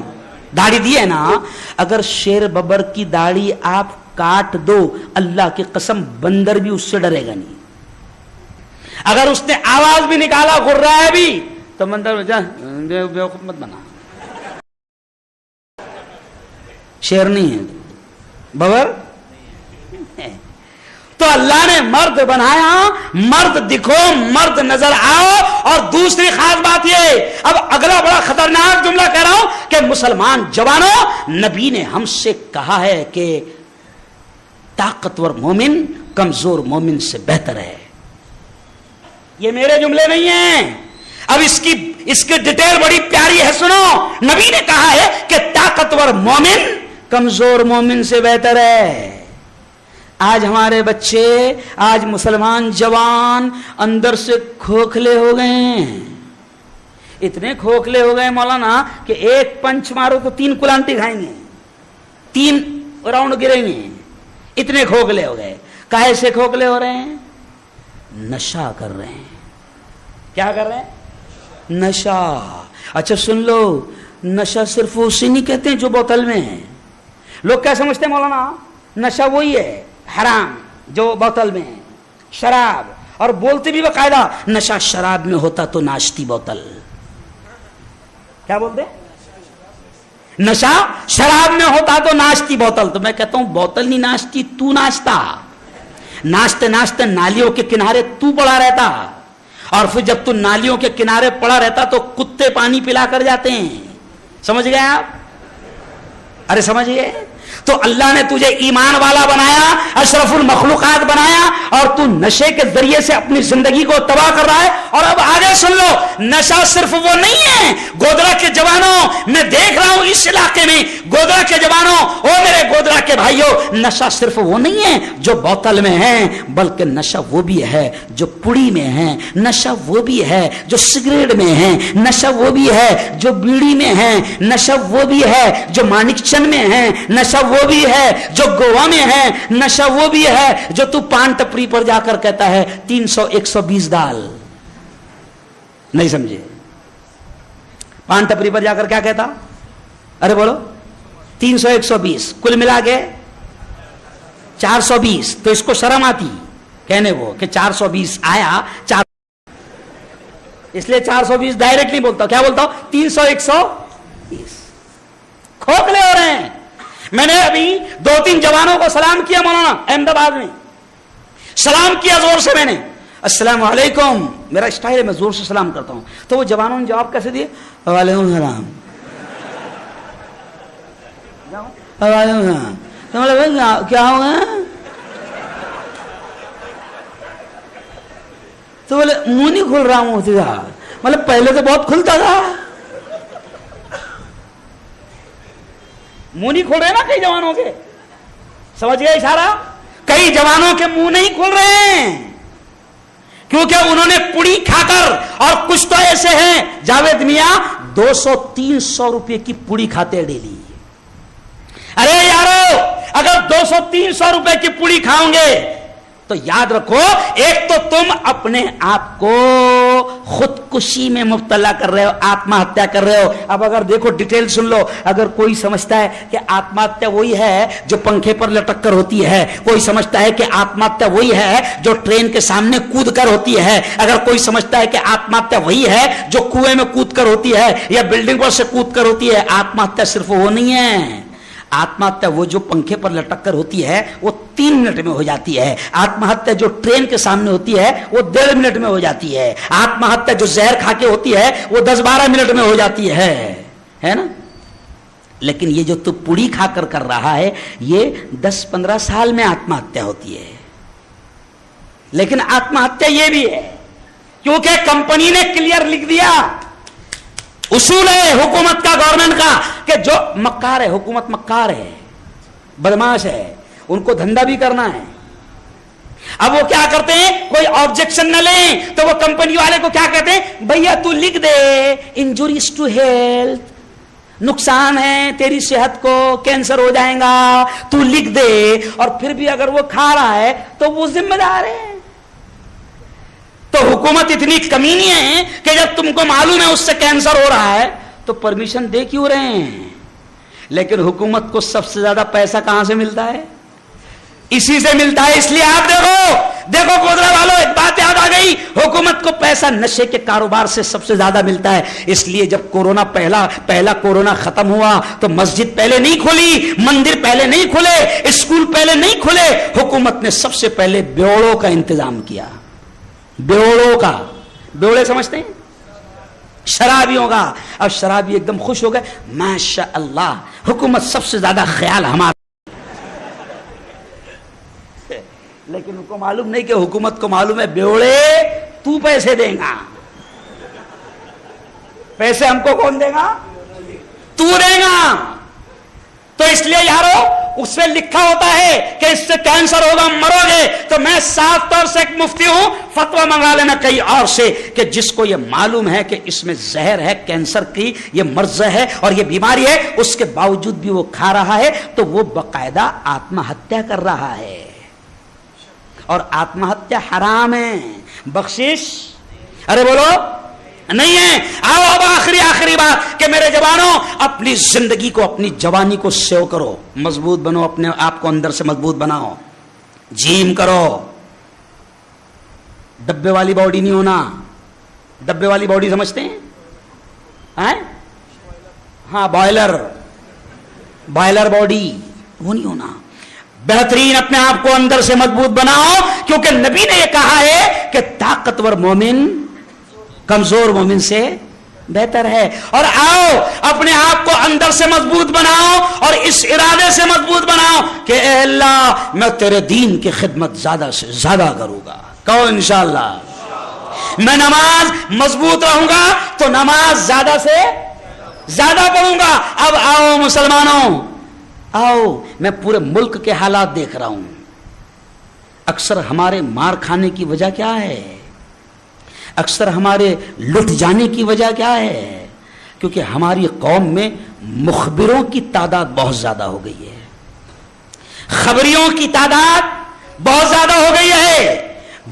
داڑھی دی ہے نا. اگر شیر ببر کی داڑھی آپ کاٹ دو, اللہ کی قسم بندر بھی اس سے ڈرے گا نہیں. اگر اس نے آواز بھی نکالا, گر رہا ہے بھی, تو بندر بیوقوف مت بنا, شیر نہیں ہے ببر. تو اللہ نے مرد بنایا, مرد دکھو, مرد نظر آؤ. اور دوسری خاص بات یہ, اب اگلا بڑا خطرناک جملہ کہہ رہا ہوں کہ مسلمان جوانوں, نبی نے ہم سے کہا ہے کہ طاقتور مومن کمزور مومن سے بہتر ہے. یہ میرے جملے نہیں ہیں. اب اس کی ڈیٹیل بڑی پیاری ہے, سنو. نبی نے کہا ہے کہ طاقتور مومن کمزور مومن سے بہتر ہے. آج ہمارے بچے, آج مسلمان جوان اندر سے کھوکھلے ہو گئے ہیں. اتنے کھوکھلے ہو گئے مولانا کہ ایک پنچ مارو تو 3 کلانٹی کھائیں گے, 3 راؤنڈ گریں گے. اتنے کھوکھلے ہو گئے. کاہے سے کھوکھلے ہو رہے ہیں؟ نشہ کر رہے ہیں. کیا کر رہے ہیں؟ نشہ. اچھا سن لو, نشہ صرف اسی نہیں کہتے ہیں جو بوتل میں ہے. لوگ کیا سمجھتے ہیں مولانا؟ نشہ وہی ہے حرام جو بوتل میں ہے, شراب. اور بولتے بھی باقاعدہ نشہ شراب میں ہوتا تو ناشتی بوتل. کیا بولتے؟ نشہ شراب میں ہوتا تو ناشتی بوتل. تو میں کہتا ہوں بوتل نہیں ناشتی, تو ناشتا. ناشتے ناشتے نالیوں کے کنارے تو پڑا رہتا, اور پھر جب تو نالیوں کے کنارے پڑا رہتا تو کتے پانی پلا کر جاتے ہیں. سمجھ گئے آپ؟ ارے سمجھ گئے. تو اللہ نے تجھے ایمان والا بنایا, اشرف المخلوقات بنایا, اور تو نشے کے ذریعے سے اپنی زندگی کو تباہ کر رہا ہے. اور اب آگے سن لو, نشہ صرف وہ نہیں ہے. گودرا کے جوانوں, میں دیکھ رہا ہوں اس علاقے میں, گودرا کے جوانوں, او میرے گودرا کے بھائیوں, نشہ صرف وہ نہیں ہے جو بوتل میں ہے, بلکہ نشہ وہ بھی ہے جو پڑی میں ہے, نشہ وہ بھی ہے جو سگریٹ میں ہے, نشہ وہ بھی ہے جو بیڑی میں ہے, نشہ وہ بھی ہے جو مانک چند میں ہے, نشہ وہ بھی ہے جو گوا میں ہے, نشہ وہ بھی ہے جو تو پان ٹپری پر جا کر کہتا ہے 300 120 ڈال. نہیں سمجھے؟ پان ٹپری پر جا کر کیا کہتا؟ ارے بولو 300 120 کل ملا کے 420. تو اس کو شرم آتی کہنے وہ کہ 420 آیا, اس لیے 420 ڈائریکٹ نہیں بولتا. کیا بولتا ہوں؟ 300 120. کھوکھلے ہو رہے ہیں. میں نے ابھی 2-3 جوانوں کو سلام کیا مولانا احمد آباد میں, سلام کیا زور سے. میں نے السلام علیکم, میرا اسٹائل ہے میں زور سے سلام کرتا ہوں. تو وہ جوانوں نے جواب کیسے دیے؟ وعلیکم السلام. وعلیکم السلام. کیا ہوگا؟ تو بولے منہ نہیں کھل رہا ہوں. مطلب پہلے تو بہت کھلتا تھا. منہ نہیں کھل رہے نا کئی جوانوں کے. سمجھ گئے اشارہ؟ کئی جوانوں کے منہ نہیں کھل رہے ہیں کیونکہ انہوں نے پڑی کھا کر, اور کچھ تو ایسے ہیں جاوید میاں 200-300 روپے کی پڑی کھاتے ڈیلی. ارے یارو, اگر 200-300 روپے کی پڑی کھاؤ گے تو یاد رکھو, ایک تو تم اپنے آپ کو خودکشی میں مبتلا کر رہے ہو, آتما ہتیا کر رہے ہو. اب اگر دیکھو ڈیٹیل سن لو, اگر کوئی سمجھتا ہے کہ آتما ہتیا وہی ہے جو پنکھے پر لٹک کر ہوتی ہے, کوئی سمجھتا ہے کہ آتما ہتیا وہی ہے جو ٹرین کے سامنے کود کر ہوتی ہے, اگر کوئی سمجھتا ہے کہ آتما ہتیا وہی ہے جو کنویں میں کود کر ہوتی ہے یا بلڈنگ پر سے کود کر ہوتی ہے, آتما ہتیا صرف وہ نہیں ہے. آتما ہتیا وہ جو پنکھے پر لٹک کر ہوتی ہے وہ 3 منٹ میں ہو جاتی ہے. آتما ہتیا جو ٹرین کے سامنے ہوتی ہے وہ 1.5 منٹ میں ہو جاتی ہے. آتما ہتیا جو زہر کھا کے ہوتی ہے وہ 10-12 منٹ میں ہو جاتی ہے نا. لیکن یہ جو تو پوڑی کھا کر رہا ہے یہ 10-15 سال میں آتما ہتیا ہوتی ہے. لیکن آتما ہتیا یہ بھی ہے کیونکہ کمپنی نے کلیئر لکھ دیا, اصول ہے حکومت کا, گورنمنٹ کا, کہ جو مکار ہے, حکومت مکار ہے, بدماش ہے, ان کو دھندا بھی کرنا ہے. اب وہ کیا کرتے ہیں, کوئی آبجیکشن نہ لیں تو وہ کمپنی والے کو کیا کہتے ہیں, بھیا تو لکھ دے انجوریز ٹو ہیلتھ, نقصان ہے تیری صحت کو, کینسر ہو جائے گا, تو لکھ دے. اور پھر بھی اگر وہ کھا رہا ہے تو وہ ذمہ دار ہے. تو حکومت اتنی کمینی ہے کہ جب تم کو معلوم ہے اس سے کینسر ہو رہا ہے تو پرمیشن دے کیوں رہے ہیں. لیکن حکومت کو سب سے زیادہ پیسہ کہاں سے ملتا ہے, اسی سے ملتا ہے. اس لیے آپ دیکھو گودرا والوں, ایک بات یاد آ گئی, حکومت کو پیسہ نشے کے کاروبار سے سب سے زیادہ ملتا ہے. اس لیے جب کورونا پہلا کورونا ختم ہوا تو مسجد پہلے نہیں کھلی, مندر پہلے نہیں کھلے, اسکول پہلے نہیں کھلے, حکومت نے سب سے پہلے بیوڑوں کا انتظام کیا. بیوڑوں کا, بیوڑے سمجھتے ہیں, شرابیوں کا. اب شرابی ایک دم خوش ہو گئے, ماشاء اللہ حکومت سب سے زیادہ خیال ہمارا. لیکن ان کو معلوم نہیں کہ حکومت کو معلوم ہے بیوڑے تو پیسے دے گا, پیسے ہم کو کون دے گا, تو دے گا. تو اس لیے یارو اس میں لکھا ہوتا ہے کہ اس سے کینسر ہوگا, مرو گے. تو میں صاف طور سے ایک مفتی ہوں, فتویٰ منگا لینا کہیں اور سے کہ جس کو یہ معلوم ہے کہ اس میں زہر ہے, کینسر کی یہ مرض ہے اور یہ بیماری ہے, اس کے باوجود بھی وہ کھا رہا ہے تو وہ باقاعدہ آتما ہتیا کر رہا ہے. اور آتما ہتیا حرام ہے, بخشش ارے بولو نہیں ہے. آؤ اب آخری بات کہ میرے جوانوں, اپنی زندگی کو, اپنی جوانی کو سیو کرو, مضبوط بنو, اپنے آپ کو اندر سے مضبوط بناؤ, جیم کرو. ڈبے والی باڈی نہیں ہونا. ڈبے والی باڈی سمجھتے ہیں, ہاں بائلر باڈی, وہ نہیں ہونا. بہترین اپنے آپ کو اندر سے مضبوط بناؤ, کیونکہ نبی نے یہ کہا ہے کہ طاقتور مومن کمزور مومن سے بہتر ہے. اور آؤ اپنے آپ کو اندر سے مضبوط بناؤ اور اس ارادے سے مضبوط بناؤ کہ اے اللہ میں تیرے دین کی خدمت زیادہ سے زیادہ کروں گا. کہو انشاءاللہ. میں نماز مضبوط رہوں گا تو نماز زیادہ سے زیادہ پڑھوں گا. اب آؤ مسلمانوں, آؤ, میں پورے ملک کے حالات دیکھ رہا ہوں. اکثر ہمارے مار کھانے کی وجہ کیا ہے, اکثر ہمارے لٹ جانے کی وجہ کیا ہے, کیونکہ ہماری قوم میں مخبروں کی تعداد بہت زیادہ ہو گئی ہے, خبریوں کی تعداد بہت زیادہ ہو گئی ہے,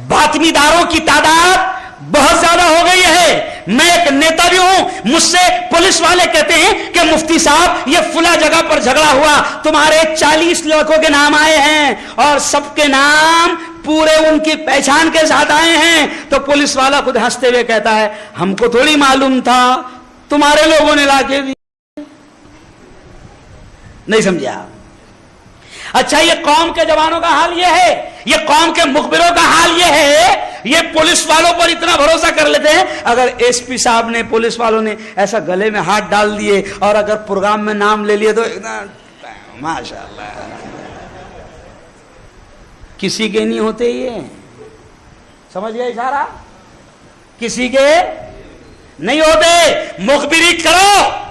باطنی داروں کی تعداد بہت زیادہ ہو گئی ہے. میں ایک نیتا بھی ہوں, مجھ سے پولیس والے کہتے ہیں کہ مفتی صاحب یہ فلاں جگہ پر جھگڑا ہوا, تمہارے 40 لڑکوں کے نام آئے ہیں اور سب کے نام پورے ان کی پہچان کے ساتھ آئے ہیں. تو پولیس والا خود ہنستے ہوئے کہتا ہے ہم کو تھوڑی معلوم تھا, تمہارے لوگوں نے لا کے دی. نہیں سمجھا. اچھا یہ قوم کے جوانوں کا حال یہ ہے, یہ قوم کے مخبروں کا حال یہ ہے, یہ پولیس والوں پر اتنا بھروسہ کر لیتے ہیں. اگر ایس پی صاحب نے, پولیس والوں نے ایسا گلے میں ہاتھ ڈال دیے اور اگر پروگرام میں نام لے لیے تو ماشاء اللہ کسی کے نہیں ہوتے. یہ سمجھ گئے اشارہ, کسی کے نہیں ہوتے. مخبری کرو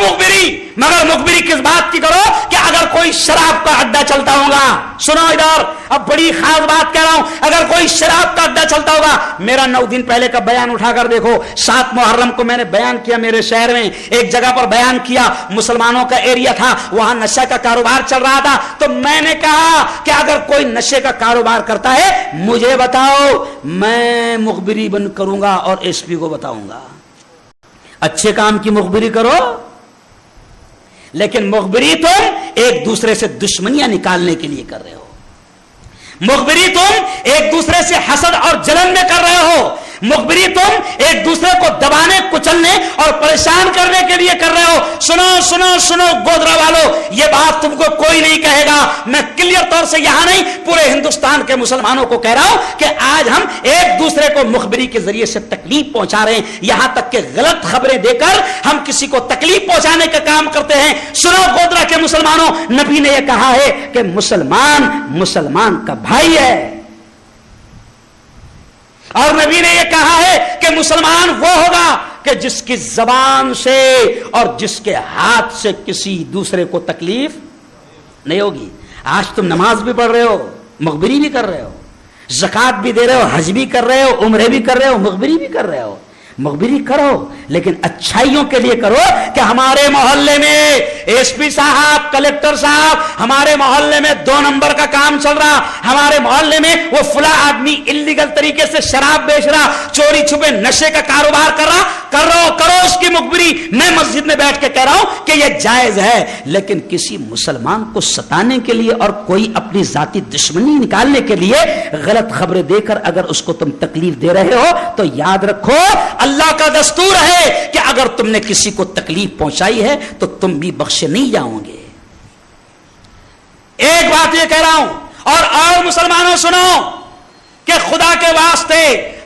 مخبری. مگر مخبری کس بات کی کرو کہ اگر کوئی شراب کا اڈا چلتا ہوگا، سنو ادھر اب بڑی خاص بات کہہ رہا ہوں، اگر کوئی شراب کا اڈا چلتا ہوگا، میرا 9 دن پہلے کا بیان اٹھا کر دیکھو، 7 محرم کو میں نے بیان کیا میرے شہر میں ایک جگہ پر بیان کیا، مسلمانوں کا ایریا تھا، وہاں نشہ کا کاروبار چل رہا تھا، تو میں نے کہا کہ اگر کوئی نشے کا کاروبار کرتا ہے مجھے بتاؤ، میں مخبری بن کروں گا اور ایس پی کو بتاؤں گا۔ اچھے کام کی مخبری کرو، لیکن مخبری تم ایک دوسرے سے دشمنیاں نکالنے کے لیے کر رہے ہو، مخبری تم ایک دوسرے سے حسد اور جلن میں کر رہے ہو، مخبری تم ایک دوسرے کو دبانے کچلنے اور پریشان کرنے کے لیے کر رہے ہو۔ سنو سنو سنو گودرا والو، یہ بات تم کو کوئی نہیں کہے گا، میں کلیئر طور سے یہاں نہیں پورے ہندوستان کے مسلمانوں کو کہہ رہا ہوں کہ آج ہم ایک دوسرے کو مخبری کے ذریعے سے تکلیف پہنچا رہے ہیں، یہاں تک کہ غلط خبریں دے کر ہم کسی کو تکلیف پہنچانے کا کام کرتے ہیں۔ سنو گودرا کے مسلمانوں، نبی نے یہ کہا ہے کہ مسلمان کا بھائی ہے، اور نبی نے یہ کہا ہے کہ مسلمان وہ ہوگا کہ جس کی زبان سے اور جس کے ہاتھ سے کسی دوسرے کو تکلیف نہیں ہوگی۔ آج تم نماز بھی پڑھ رہے ہو، مخبری بھی کر رہے ہو، زکات بھی دے رہے ہو، حج بھی کر رہے ہو، عمرے بھی کر رہے ہو، مخبری بھی کر رہے ہو۔ مخبری کرو لیکن اچھائیوں کے لیے کرو کہ ہمارے محلے میں ایس پی صاحب، کلکٹر صاحب، ہمارے محلے میں 2 نمبر کا کام چل رہا، ہمارے محلے میں وہ فلاں آدمی اللیگل طریقے سے شراب بیچ رہا، چوری چھپے نشے کا کاروبار کر رہا، کرو اس کی مخبری۔ میں مسجد میں بیٹھ کے کہہ رہا ہوں کہ یہ جائز ہے، لیکن کسی مسلمان کو ستانے کے لیے اور کوئی اپنی ذاتی دشمنی نکالنے کے لیے غلط خبریں دے کر اگر اس کو تم تکلیف دے رہے ہو تو یاد رکھو اللہ کا دستور ہے کہ اگر تم نے کسی کو تکلیف پہنچائی ہے تو تم بھی بخشے نہیں جاؤ گے۔ ایک بات یہ کہہ رہا ہوں اور مسلمانوں سنو کہ خدا کے واسطے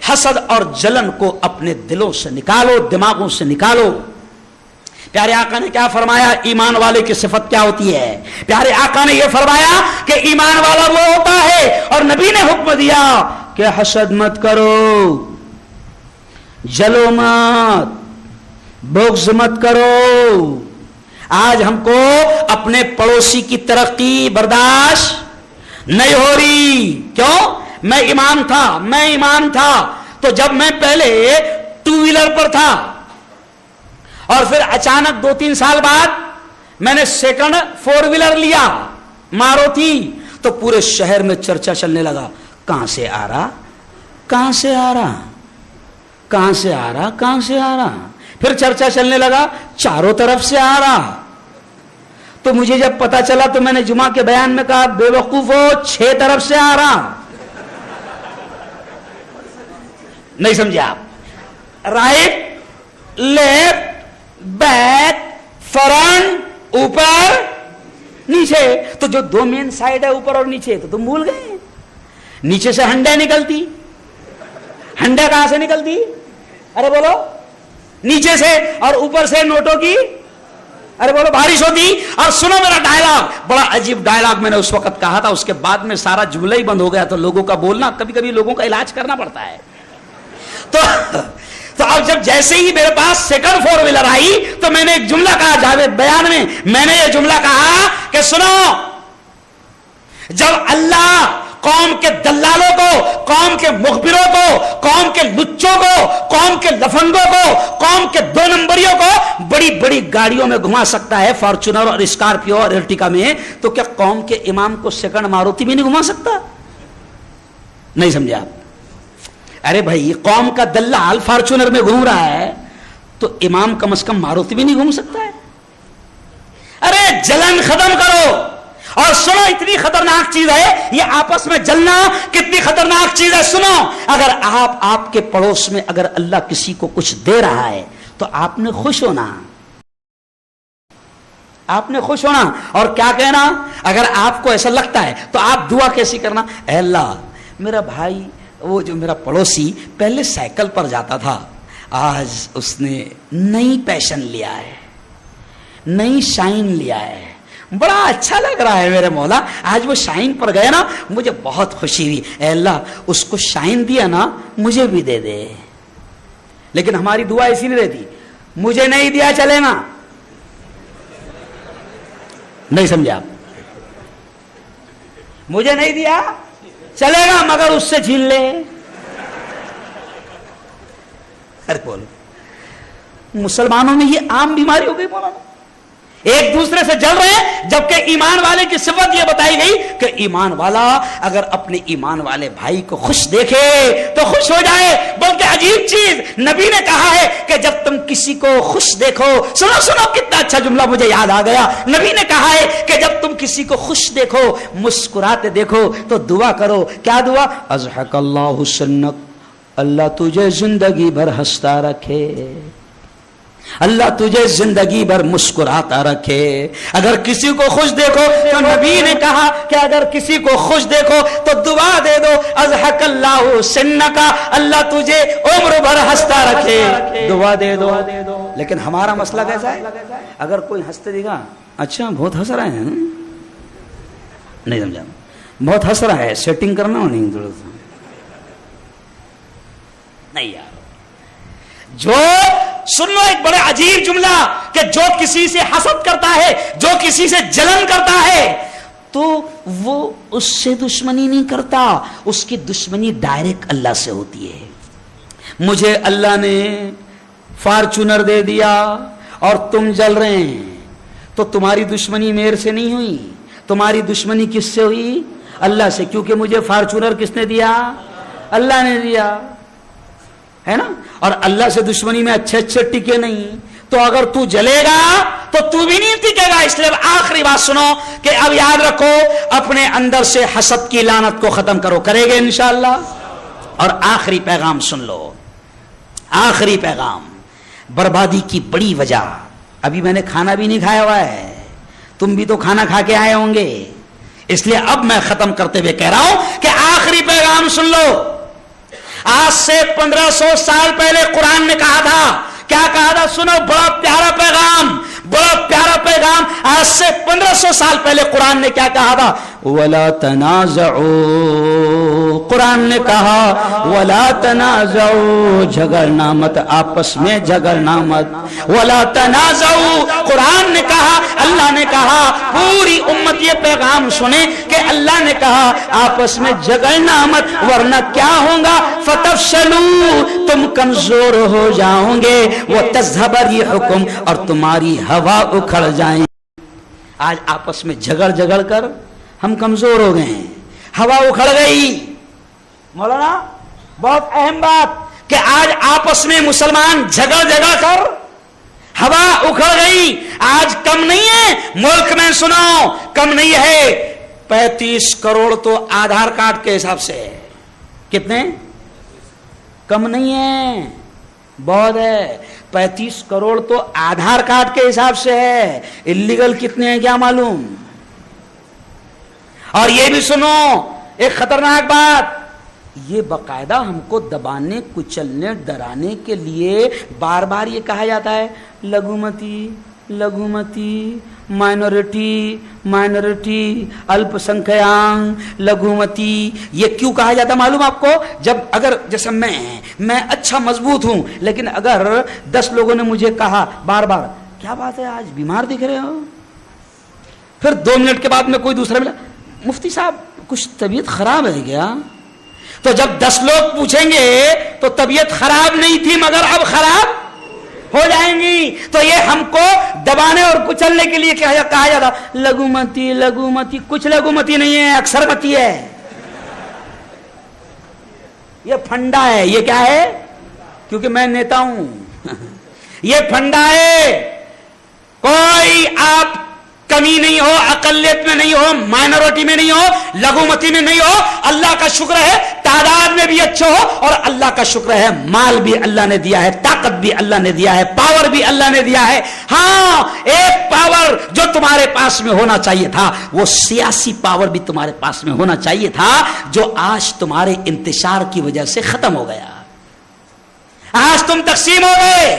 حسد اور جلن کو اپنے دلوں سے نکالو، دماغوں سے نکالو۔ پیارے آقا نے کیا فرمایا؟ ایمان والے کی صفت کیا ہوتی ہے؟ پیارے آقا نے یہ فرمایا کہ ایمان والا وہ ہوتا ہے، اور نبی نے حکم دیا کہ حسد مت کرو، جلو مت، بغض مت کرو۔ آج ہم کو اپنے پڑوسی کی ترقی برداشت نہیں ہو رہی۔ کیوں؟ میں ایمان تھا تو جب میں پہلے 2 ویلر پر تھا اور پھر اچانک 2-3 سال بعد میں نے سیکنڈ 4 ویلر لیا ماروتی، تو پورے شہر میں چرچا چلنے لگا، کہاں سے آ رہا، کہاں سے آ رہا، کہاں سے آ رہا، کہاں سے آ رہا۔ پھر چرچا چلنے لگا چاروں طرف سے آ رہا۔ تو مجھے جب پتا چلا تو میں نے جمعہ کے بیان میں کہا بے وقوفو، 6 طرف سے آ رہا۔ نہیں سمجھے آپ؟ رائٹ، لیفٹ، بیک، فرنٹ، اوپر، نیچے۔ تو جو 2 مین سائڈ ہے اوپر اور نیچے تو تم بھول گئے۔ نیچے سے ہنڈے نکلتی، ہنڈا کہاں سے نکلتی؟ ارے بولو، نیچے سے، اور اوپر سے نوٹوں کی، ارے بولو، بارش ہوتی۔ اور سنو میرا ڈائلاگ، بڑا عجیب ڈائلاگ میں نے اس وقت کہا تھا، اس کے بعد میں سارا جملہ ہی بند ہو گیا، تو لوگوں کا بولنا، کبھی کبھی لوگوں کا علاج کرنا پڑتا ہے۔ تو اب جب جیسے ہی میرے پاس سیکنڈ 4 ویلر آئی تو میں نے ایک جملہ کہا جاوید بیان میں نے یہ جملہ کہا کہ سنو، جب اللہ قوم کے دلالوں کو، قوم کے مخبروں کو، قوم کے لچوں کو، قوم کے لفنگوں کو، قوم کے 2 نمبریوں کو بڑی بڑی گاڑیوں میں گھما سکتا ہے، فارچونر اور اسکارپیو اور ارٹیکا میں، تو کیا قوم کے امام کو سیکنڈ ماروتی بھی نہیں گھما سکتا؟ نہیں سمجھے آپ؟ ارے بھائی، قوم کا دلال فارچونر میں گھوم رہا ہے تو امام کم از کم ماروتی بھی نہیں گھوم سکتا ہے؟ ارے جلن ختم کرو، اور سنو اتنی خطرناک چیز ہے یہ آپس میں جلنا، کتنی خطرناک چیز ہے۔ سنو، اگر آپ کے پڑوس میں اگر اللہ کسی کو کچھ دے رہا ہے تو آپ نے خوش ہونا، آپ نے خوش ہونا، اور کیا کہنا؟ اگر آپ کو ایسا لگتا ہے تو آپ دعا کیسی کرنا؟ اے اللہ، میرا بھائی، وہ جو میرا پڑوسی پہلے سائیکل پر جاتا تھا، آج اس نے نئی پیشن لیا ہے، نئی شائن لیا ہے، بڑا اچھا لگ رہا ہے میرے مولا، آج وہ شائن پر گئے نا، مجھے بہت خوشی ہوئی۔ اے اللہ، اس کو شائن دیا نا، مجھے بھی دے دے۔ لیکن ہماری دعا ایسی نہیں رہتی، مجھے نہیں دیا چلے نا، نہیں سمجھا؟ مجھے نہیں دیا چلے گا مگر اس سے چھین لے. ارے بولو, مسلمانوں میں یہ عام بیماری ہو گئی مولانا, ایک دوسرے سے جل رہے ہیں, جبکہ ایمان والے کی صفت یہ بتائی گئی کہ ایمان والا اگر اپنے ایمان والے بھائی کو خوش دیکھے تو خوش ہو جائے. بلکہ عجیب چیز نبی نے کہا ہے کہ جب تم کسی کو خوش دیکھو, سنو سنو کتنا اچھا جملہ مجھے یاد آ گیا, نبی نے کہا ہے کہ جب تم کسی کو خوش دیکھو, مسکراتے دیکھو تو دعا کرو. کیا دعا؟ اضحک اللہ سنک, اللہ تجھے زندگی بھر ہنستا رکھے, اللہ تجھے زندگی بھر مسکراتا رکھے. اگر کسی کو خوش دیکھو تو نبی نے کہا کہ اگر کسی کو خوش دیکھو تو دعا دے دو, اضحک اللہ سنکا, اللہ تجھے عمر بھر ہنستا رکھے, دعا دے دو. لیکن ہمارا مسئلہ کیسا ہے؟ اگر کوئی ہنستے دیکھا, اچھا بہت ہنس رہا ہے, نہیں سمجھا, بہت ہنس رہا ہے, سیٹنگ کرنا ہو نہیں ضرورت نہیں یار. جو سن لو ایک بڑے عجیب جملہ کہ جو کسی سے حسد کرتا ہے, جو کسی سے جلن کرتا ہے, تو وہ اس سے دشمنی نہیں کرتا, اس کی دشمنی ڈائریکٹ اللہ سے ہوتی ہے. مجھے اللہ نے فارچونر دے دیا اور تم جل رہے ہیں, تو تمہاری دشمنی میرے سے نہیں ہوئی, تمہاری دشمنی کس سے ہوئی؟ اللہ سے, کیونکہ مجھے فارچونر کس نے دیا؟ اللہ نے دیا ہے نا. اور اللہ سے دشمنی میں اچھے اچھے ٹکے نہیں, تو اگر تو جلے گا تو تو بھی نہیں ٹکے گا. اس لیے آخری بات سنو کہ اب یاد رکھو, اپنے اندر سے حسد کی لعنت کو ختم کرو, کرے گے انشاءاللہ. اور آخری پیغام سن لو, آخری پیغام, بربادی کی بڑی وجہ, ابھی میں نے کھانا بھی نہیں کھایا ہوا ہے, تم بھی تو کھانا کھا کے آئے ہوں گے, اس لیے اب میں ختم کرتے ہوئے کہہ رہا ہوں کہ آخری پیغام سن لو. آج سے 1500 سال پہلے قرآن نے کہا تھا, کیا کہا تھا؟ سنو, بڑا پیارا پیغام, بڑا پیارا پیغام. آج سے 1500 سال پہلے قرآن نے کیا کہا تھا؟ وَلَا تَنَازَعُوا, قرآن نے کہا وَلَا تَنَازَعُوا, جھگڑنا مت, آپس میں جھگڑنا مت. وَلَا تَنَازَعُوا, قرآن نے کہا, اللہ نے کہا, پوری امت یہ پیغام سنے کہ اللہ نے کہا آپس میں جھگڑنا مت, ورنہ کیا ہوگا؟ فَتَفْشَلُوا, تم کمزور ہو جاؤ گے, وَتَذْهَبَ رِيحُكُمْ, اور تمہاری ہوا اکھڑ جائیں. آج آپس میں جھگڑ جھگڑ کر ہم کمزور ہو گئے ہیں, ہوا اکھڑ گئی. مولانا بہت اہم بات کہ آج آپس میں مسلمان جھگڑ جھگڑ کر ہوا اکھڑ گئی. آج کم نہیں ہے ملک میں, سنو, کم نہیں ہے, 35 کروڑ تو آدھار کارڈ کے حساب سے. کتنے؟ کم نہیں ہے, بہت ہے. 35 کروڑ تو آدھار کارڈ کے حساب سے ہے, اللیگل کتنے ہیں کیا معلوم. اور یہ بھی سنو ایک خطرناک بات, یہ باقاعدہ ہم کو دبانے, کچلنے, ڈرانے کے لیے بار بار یہ کہا جاتا ہے لگومتی, لگومتی, مائنورٹی, مائنورٹی, الپ سنکھیانک, لگومتی. یہ کیوں کہا جاتا معلوم آپ کو؟ جب اگر جیسے میں اچھا مضبوط ہوں, لیکن اگر 10 لوگوں نے مجھے کہا بار بار, کیا بات ہے آج بیمار دکھ رہے ہو, پھر 2 منٹ کے بعد میں کوئی دوسرا ملا, مفتی صاحب کچھ طبیعت خراب ہے کیا, تو جب 10 لوگ پوچھیں گے تو طبیعت خراب نہیں تھی مگر اب خراب ہو جائیں گی. تو یہ ہم کو دبانے اور کچلنے کے لیے کہا جاتا لگومتی, لگومتی. کچھ لگومتی نہیں ہے, اکثر متی ہے, یہ پھنڈا ہے. یہ کیا ہے؟ کیونکہ میں نیتا ہوں, یہ پھنڈا ہے. کوئی آپ کمی نہیں ہو, اقلیت میں نہیں ہو, مائنورٹی میں نہیں ہو, لگومتی میں نہیں ہو. اللہ کا شکر ہے تعداد میں بھی اچھے ہو, اور اللہ کا شکر ہے مال بھی اللہ نے دیا ہے, طاقت بھی اللہ نے دیا ہے, پاور بھی اللہ نے دیا ہے. ہاں, ایک پاور جو تمہارے پاس میں ہونا چاہیے تھا, وہ سیاسی پاور بھی تمہارے پاس میں ہونا چاہیے تھا, جو آج تمہارے انتشار کی وجہ سے ختم ہو گیا. آج تم تقسیم ہو گئے,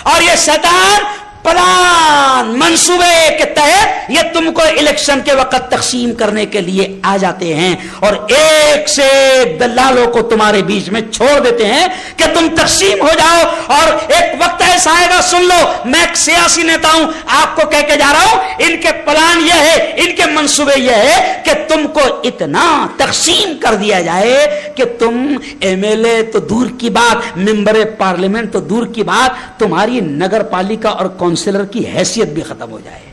اور یہ شیطان پلان منصوبے کے تحت یہ تم کو الیکشن کے وقت تقسیم کرنے کے لیے آ جاتے ہیں اور ایک سے ایک دلالوں کو تمہارے بیچ میں چھوڑ دیتے ہیں کہ تم تقسیم ہو جاؤ. اور ایک وقت ایسا آئے گا, سن لو, میں ایک سیاسی نیتا ہوں, آپ کو کہہ کے جا رہا ہوں, ان کے پلان یہ ہے, ان کے منصوبے یہ ہے کہ تم کو اتنا تقسیم کر دیا جائے کہ تم ایم ایل اے تو دور کی بات, ممبر پارلیمنٹ تو دور کی بات, تمہاری نگر پالیکا اور کونسلر کی حیثیت بھی ختم ہو جائے.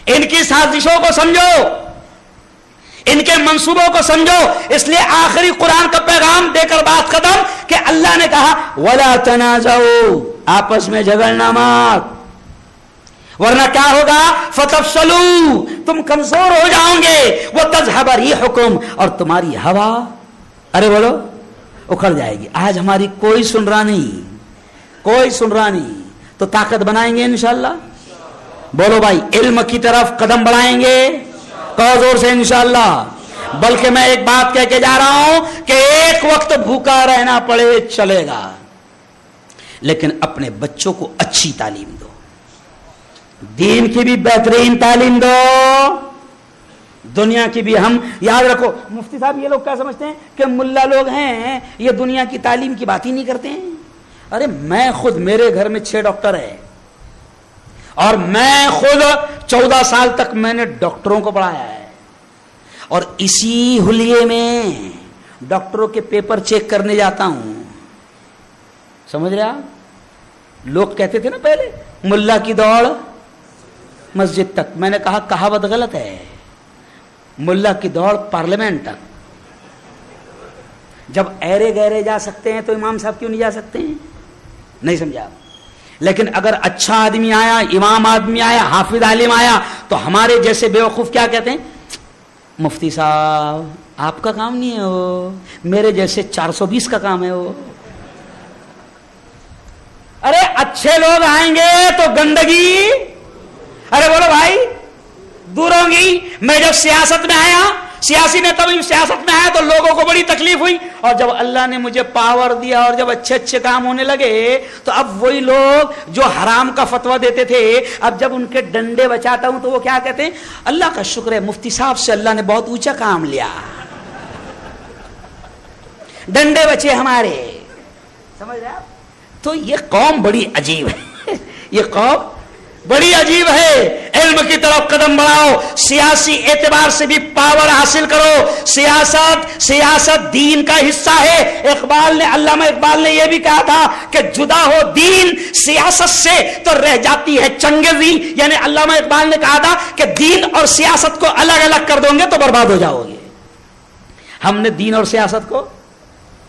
ان کی سازشوں کو سمجھو, ان کے منصوبوں کو سمجھو. اس لیے آخری قرآن کا پیغام دے کر بات ختم کہ اللہ نے کہا وَلَا تَنَازَعُوا, آپس میں جھگڑنا مات, ورنہ کیا ہوگا, فَتَفْشَلُوا, تم کمزور ہو جاؤ گے, وَتَذْهَبَ رِيحُكُمْ, اور تمہاری ہوا, ارے بولو, اکھڑ جائے گی. آج ہماری کوئی سن رہا نہیں, کوئی سن رہا نہیں, تو طاقت بنائیں گے انشاءاللہ. بولو بھائی, علم کی طرف قدم بڑھائیں گے, کہو زور سے انشاءاللہ. بلکہ میں ایک بات کہہ کے جا رہا ہوں کہ ایک وقت بھوکا رہنا پڑے چلے گا, لیکن اپنے بچوں کو اچھی تعلیم دو, دین کی بھی بہترین تعلیم دو, دنیا کی بھی. ہم یاد رکھو, مفتی صاحب یہ لوگ کیا سمجھتے ہیں کہ ملا لوگ ہیں, یہ دنیا کی تعلیم کی بات ہی نہیں کرتے ہیں. ارے میں خود, میرے گھر میں 6 ڈاکٹر ہیں, اور میں خود 14 سال تک میں نے ڈاکٹروں کو پڑھایا ہے, اور اسی حلیے میں ڈاکٹروں کے پیپر چیک کرنے جاتا ہوں. سمجھ رہے آپ, لوگ کہتے تھے نا پہلے ملا کی دوڑ مسجد تک, میں نے کہا کہاوت غلط ہے, ملا کی دوڑ پارلیمنٹ تک. جب ایرے گہرے جا سکتے ہیں تو امام صاحب کیوں نہیں جا سکتے ہیں؟ نہیں سمجھا. لیکن اگر اچھا آدمی آیا, امام آدمی آیا, حافظ عالم آیا, تو ہمارے جیسے بیوقوف کیا کہتے ہیں, مفتی صاحب آپ کا کام نہیں ہے وہ, میرے جیسے 420 کا کام ہے وہ. ارے اچھے لوگ آئیں گے تو گندگی, ارے بولو بھائی, دور ہوگی. میں جب سیاست میں آیا, سیاسی نیتا بھی سیاست میں آیا تو لوگوں کو بڑی تکلیف ہوئی, اور جب اللہ نے مجھے پاور دیا اور جب اچھے اچھے کام ہونے لگے تو اب وہی لوگ جو حرام کا فتویٰ دیتے تھے, اب جب ان کے ڈنڈے بچاتا ہوں تو وہ کیا کہتے ہیں, اللہ کا شکر ہے مفتی صاحب سے اللہ نے بہت اونچا کام لیا, ڈنڈے بچے ہمارے. سمجھ رہے آپ؟ تو یہ قوم بڑی عجیب ہے, یہ قوم بڑی عجیب ہے. علم کی طرف قدم بڑھاؤ, سیاسی اعتبار سے بھی پاور حاصل کرو. سیاست دین کا حصہ ہے. علامہ اقبال نے یہ بھی کہا تھا کہ جدا ہو دین سیاست سے تو رہ جاتی ہے چنگیزی. یعنی علامہ اقبال نے کہا تھا کہ دین اور سیاست کو الگ الگ کر دو گے تو برباد ہو جاؤ گے. ہم نے دین اور سیاست کو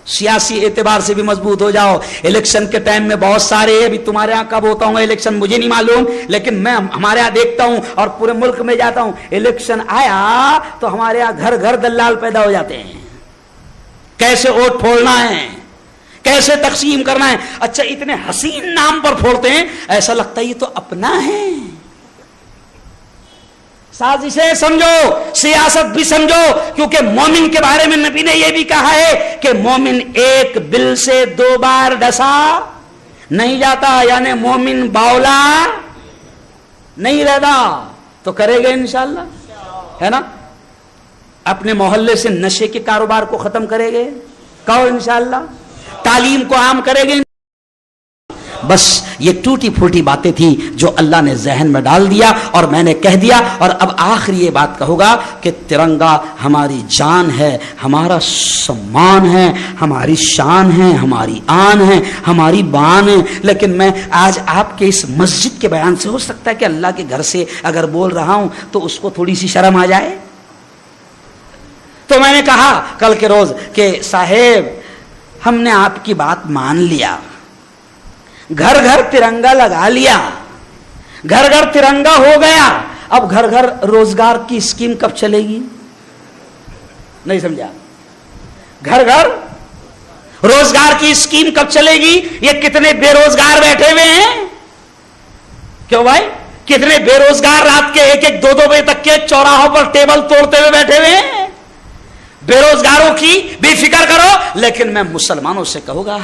سیاسی اعتبار سے بھی مضبوط ہو جاؤ. الیکشن کے ٹائم میں بہت سارے, ابھی تمہارے یہاں کب ہوتا ہوں الیکشن مجھے نہیں معلوم, لیکن میں ہمارے یہاں دیکھتا ہوں اور پورے ملک میں جاتا ہوں, الیکشن آیا تو ہمارے یہاں گھر گھر دلال پیدا ہو جاتے ہیں, کیسے ووٹ پھوڑنا ہے, کیسے تقسیم کرنا ہے. اچھا اتنے حسین نام پر پھوڑتے ہیں, ایسا لگتا ہے یہ تو اپنا ہے. سازشیں سمجھو, سیاست بھی سمجھو, کیونکہ مومن کے بارے میں نبی نے یہ بھی کہا ہے کہ مومن ایک بل سے 2 بار ڈسا نہیں جاتا, یعنی مومن باولا نہیں رہتا. تو کرے گے انشاءاللہ, ہے نا. اپنے محلے سے نشے کے کاروبار کو ختم کرے گے, کہو انشاءاللہ. تعلیم کو عام کرے گے. بس یہ ٹوٹی پھوٹی باتیں تھی جو اللہ نے ذہن میں ڈال دیا اور میں نے کہہ دیا. اور اب آخری یہ بات کہوں گا کہ ترنگا ہماری جان ہے, ہمارا سمان ہے, ہماری شان ہے, ہماری آن ہے, ہماری بان ہے. لیکن میں آج آپ کے اس مسجد کے بیان سے, ہو سکتا ہے کہ اللہ کے گھر سے اگر بول رہا ہوں تو اس کو تھوڑی سی شرم آ جائے. تو میں نے کہا کل کے روز کہ صاحب ہم نے آپ کی بات مان لیا, گھر گھر ترنگا لگا لیا, گھر گھر ترنگا ہو گیا, اب گھر گھر روزگار کی اسکیم کب چلے گی؟ نہیں سمجھا. گھر گھر روزگار کی اسکیم کب چلے گی؟ یہ کتنے بے روزگار بیٹھے ہوئے ہیں, کیوں بھائی, کتنے بے روزگار رات کے 1-2 بجے تک کے چوراہوں پر ٹیبل توڑتے ہوئے بیٹھے ہوئے ہیں. بے روزگاروں کی بے فکر کرو. لیکن میں مسلمانوں سے کہوں گا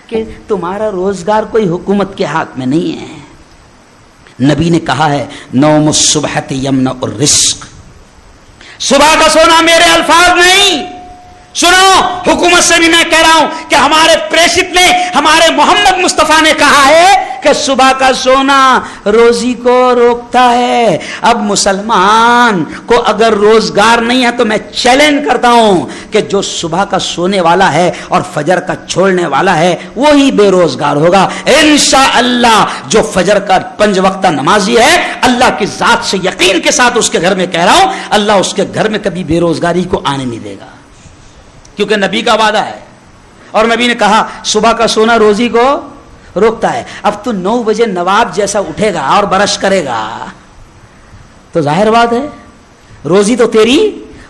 کہ تمہارا روزگار کوئی حکومت کے ہاتھ میں نہیں ہے, نبی نے کہا ہے نوم الصبحۃ یمنع الرزق، صبح کا سونا میرے الفاظ نہیں، سنو حکومت سے بھی میں کہہ رہا ہوں کہ ہمارے پریشد نے، ہمارے محمد مصطفیٰ نے کہا ہے کہ صبح کا سونا روزی کو روکتا ہے۔ اب مسلمان کو اگر روزگار نہیں ہے تو میں چیلنج کرتا ہوں کہ جو صبح کا سونے والا ہے اور فجر کا چھوڑنے والا ہے وہی بے روزگار ہوگا انشاءاللہ۔ جو فجر کا 5 وقتہ نمازی ہے، اللہ کی ذات سے یقین کے ساتھ اس کے گھر میں کہہ رہا ہوں، اللہ اس کے گھر میں کبھی بے روزگاری کو آنے نہیں دے گا، کیونکہ نبی کا وعدہ ہے، اور نبی نے کہا صبح کا سونا روزی کو روکتا ہے۔ اب تو 9 بجے نواب جیسا اٹھے گا اور برش کرے گا تو ظاہر بات ہے روزی تو تیری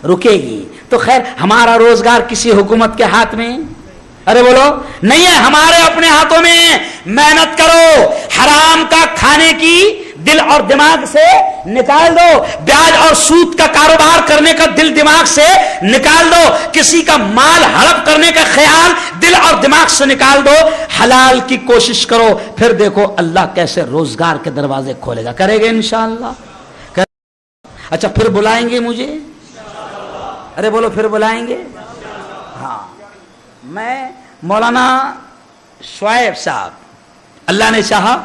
رکے گی۔ تو خیر ہمارا روزگار کسی حکومت کے ہاتھ میں، ارے بولو نہیں ہے، ہمارے اپنے ہاتھوں میں۔ محنت کرو، حرام کا کھانے کی دل اور دماغ سے نکال دو، بیاج اور سود کا کاروبار کرنے کا دل دماغ سے نکال دو، کسی کا مال ہڑپ کرنے کا خیال دل اور دماغ سے نکال دو، حلال کی کوشش کرو، پھر دیکھو اللہ کیسے روزگار کے دروازے کھولے گا، کرے گا انشاءاللہ۔ اچھا پھر بلائیں گے مجھے؟ ارے بولو پھر بلائیں گے؟ ہاں، میں مولانا شعیب صاحب، اللہ نے چاہا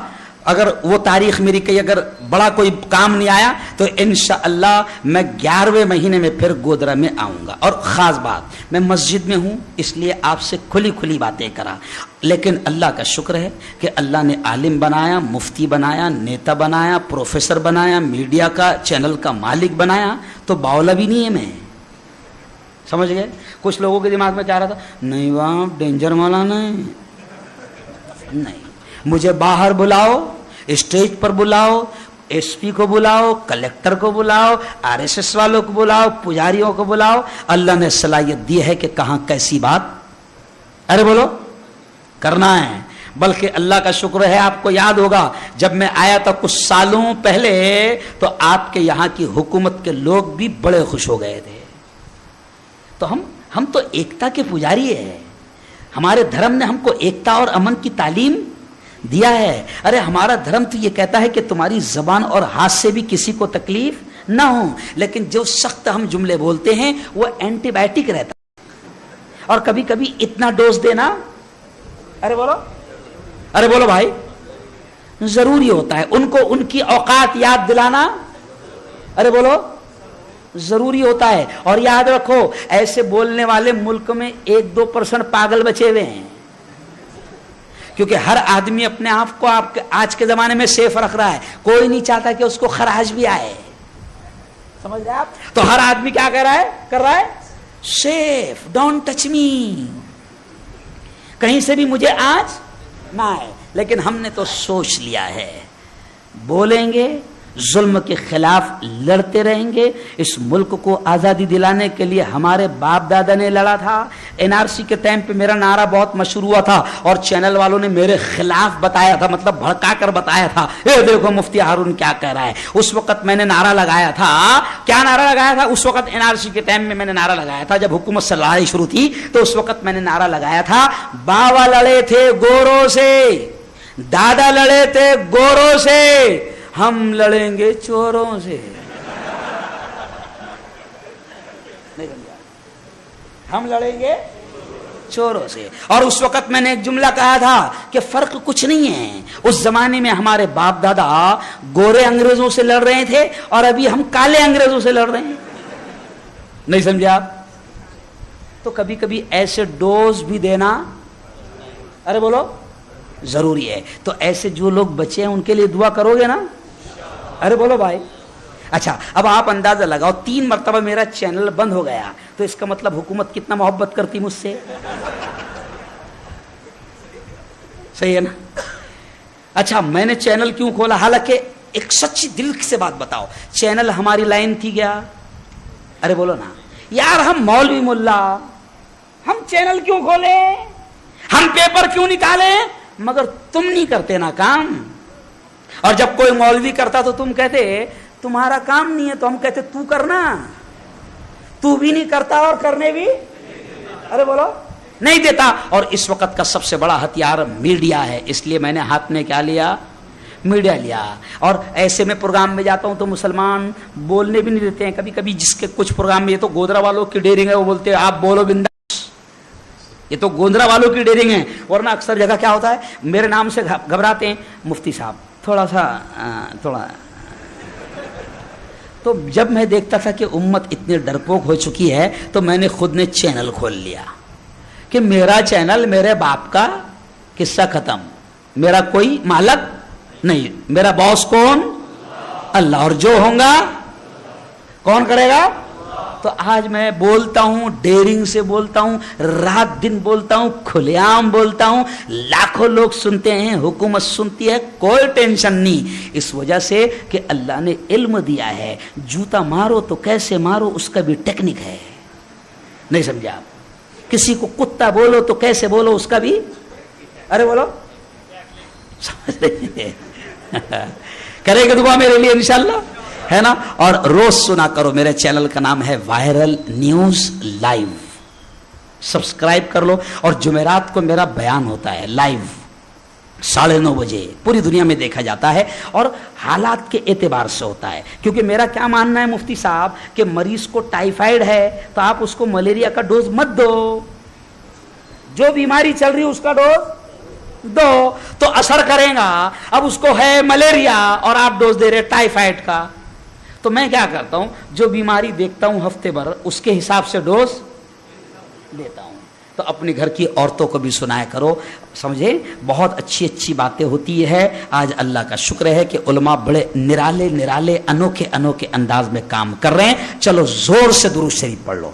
اگر وہ تاریخ میری کئی اگر بڑا کوئی کام نہیں آیا تو انشاءاللہ میں 11ویں مہینے میں پھر گودرا میں آؤں گا۔ اور خاص بات، میں مسجد میں ہوں اس لیے آپ سے کھلی باتیں کرا، لیکن اللہ کا شکر ہے کہ اللہ نے عالم بنایا، مفتی بنایا، نیتا بنایا، پروفیسر بنایا، میڈیا کا چینل کا مالک بنایا، تو باولا بھی نہیں ہے میں، سمجھ گئے؟ کچھ لوگوں کے دماغ میں کیا رہا تھا، نہیں باپ ڈینجر مولانا نہیں، مجھے باہر بلاؤ، اسٹیج پر بلاؤ، ایس پی کو بلاؤ، کلیکٹر کو بلاؤ، RSS والوں کو بلاؤ، پجاریوں کو بلاؤ، اللہ نے صلاحیت دی ہے کہ کہاں کیسی بات ارے بولو کرنا ہے۔ بلکہ اللہ کا شکر ہے، آپ کو یاد ہوگا جب میں آیا تھا کچھ سالوں پہلے تو آپ کے یہاں کی حکومت کے لوگ بھی بڑے خوش ہو گئے تھے۔ تو ہم تو ایکتا کے پجاری ہیں، ہمارے دھرم نے ہم کو ایکتا اور امن کی تعلیم دیا ہے۔ ارے ہمارا دھرم تو یہ کہتا ہے کہ تمہاری زبان اور ہاتھ سے بھی کسی کو تکلیف نہ ہو، لیکن جو سخت ہم جملے بولتے ہیں وہ اینٹی بائیوٹک رہتا ہے، اور کبھی کبھی اتنا ڈوز دینا ارے بولو بھائی ضروری ہوتا ہے، ان کو ان کی اوقات یاد دلانا ارے بولو ضروری ہوتا ہے۔ اور یاد رکھو ایسے بولنے والے ملک میں 1-2% پاگل بچے ہوئے ہیں، کیونکہ ہر آدمی اپنے آپ کو آج کے زمانے میں سیف رکھ رہا ہے، کوئی نہیں چاہتا کہ اس کو خراج بھی آئے، سمجھ رہے آپ؟ تو ہر آدمی کیا کر رہا ہے سیف، ڈونٹ ٹچ می، کہیں سے بھی مجھے آج نہ آئے۔ لیکن ہم نے تو سوچ لیا ہے بولیں گے، ظلم کے خلاف لڑتے رہیں گے۔ اس ملک کو آزادی دلانے کے لیے ہمارے باپ دادا نے لڑا تھا۔ NRC کے ٹائم پہ میرا نعرہ بہت مشہور ہوا تھا اور چینل والوں نے میرے خلاف بتایا تھا، مطلب بھڑکا کر بتایا تھا، اے دیکھو مفتی ہارون کیا کہہ رہا ہے۔ اس وقت میں نے نعرہ لگایا تھا، کیا نعرہ لگایا تھا؟ اس وقت NRC کے ٹائم میں نے نعرہ لگایا تھا جب حکومت سے لڑائی شروع تھی، تو اس وقت میں نے نعرہ لگایا تھا، باوا لڑے تھے گوروں سے، دادا لڑے تھے گوروں سے، ہم لڑیں گے چوروں سے۔ ہم لڑیں گے چوروں سے۔ اور اس وقت میں نے ایک جملہ کہا تھا کہ فرق کچھ نہیں ہے، اس زمانے میں ہمارے باپ دادا گورے انگریزوں سے لڑ رہے تھے اور ابھی ہم کالے انگریزوں سے لڑ رہے ہیں، نہیں سمجھے آپ؟ تو کبھی کبھی ایسے ڈوز بھی دینا ارے بولو ضروری ہے۔ تو ایسے جو لوگ بچے ہیں ان کے لیے دعا کرو گے نا؟ ارے بولو بھائی۔ اچھا اب آپ اندازہ لگاؤ 3 مرتبہ میرا چینل بند ہو گیا، تو اس کا مطلب حکومت کتنا محبت کرتی مجھ سے، صحیح ہے نا؟ اچھا میں نے چینل کیوں کھولا؟ حالانکہ ایک سچی دل سے بات بتاؤ، چینل ہماری لائن تھی کیا؟ ارے بولو نا یار، ہم مولوی ملا، ہم چینل کیوں کھولے، ہم پیپر کیوں نکالے؟ مگر تم نہیں کرتے نا کام۔ اور جب کوئی مولوی کرتا تو تم کہتے تمہارا کام نہیں ہے، تو ہم کہتے تو کرنا، تو بھی نہیں کرتا اور کرنے بھی ارے بولو نہیں دیتا۔ اور اس وقت کا سب سے بڑا ہتھیار میڈیا ہے، اس لیے میں نے ہاتھ میں کیا لیا؟ میڈیا لیا. اور ایسے میں پروگرام میں جاتا ہوں تو مسلمان بولنے بھی نہیں دیتے ہیں. کبھی کبھی جس کے کچھ پروگرام میں، یہ تو گودرا والوں کی ڈیرنگ ہے، وہ بولتے ہیں آپ بولو بنداس، یہ تو گودرا والوں کی ڈیرنگ ہے. ورنہ اکثر جگہ کیا ہوتا ہے، میرے نام سے گھبراتے ہیں، مفتی صاحب تھوڑا. تو جب میں دیکھتا تھا کہ امت اتنی ڈرپوک ہو چکی ہے تو میں نے خود نے چینل کھول لیا کہ میرا چینل، میرے باپ کا قصہ ختم، میرا کوئی مالک نہیں، میرا باس کون؟ اللہ. اور جو ہوگا کون کرے گا؟ تو آج میں بولتا ہوں، ڈیرنگ سے بولتا ہوں، رات دن بولتا ہوں، کھلے عام بولتا ہوں، لاکھوں لوگ سنتے ہیں، حکومت سنتی ہے، کوئی ٹینشن نہیں. اس وجہ سے کہ اللہ نے علم دیا ہے. جوتا مارو تو کیسے مارو اس کا بھی ٹیکنک ہے. نہیں سمجھا آپ؟ کسی کو کتا بولو تو کیسے بولو اس کا بھی، ارے بولو، سمجھ رہے ہیں؟ کرے گا دعا میرے لیے انشاءاللہ، ہے نا. اور روز سنا کرو، میرے چینل کا نام ہے وائرل نیوز لائیو. سبسکرائب کر لو. اور جمعرات کو میرا بیان ہوتا ہے لائیو 9:30 بجے، پوری دنیا میں دیکھا جاتا ہے اور حالات کے اعتبار سے ہوتا ہے. کیونکہ میرا کیا ماننا ہے مفتی صاحب کہ مریض کو ٹائیفائڈ ہے تو آپ اس کو ملیریا کا ڈوز مت دو، جو بیماری چل رہی ہے اس کا ڈوز دو تو اثر کرے گا. اب اس کو ہے ملیریا اور آپ ڈوز دے رہے ٹائیفائڈ کا. تو میں کیا کرتا ہوں، جو بیماری دیکھتا ہوں ہفتے بھر اس کے حساب سے ڈوز لیتا ہوں. تو اپنے گھر کی عورتوں کو بھی سنایا کرو، سمجھے. بہت اچھی اچھی باتیں ہوتی ہے. آج اللہ کا شکر ہے کہ علماء بڑے نرالے نرالے انوکھے انوکھے انداز میں کام کر رہے ہیں. چلو زور سے درود شریف پڑھ لو.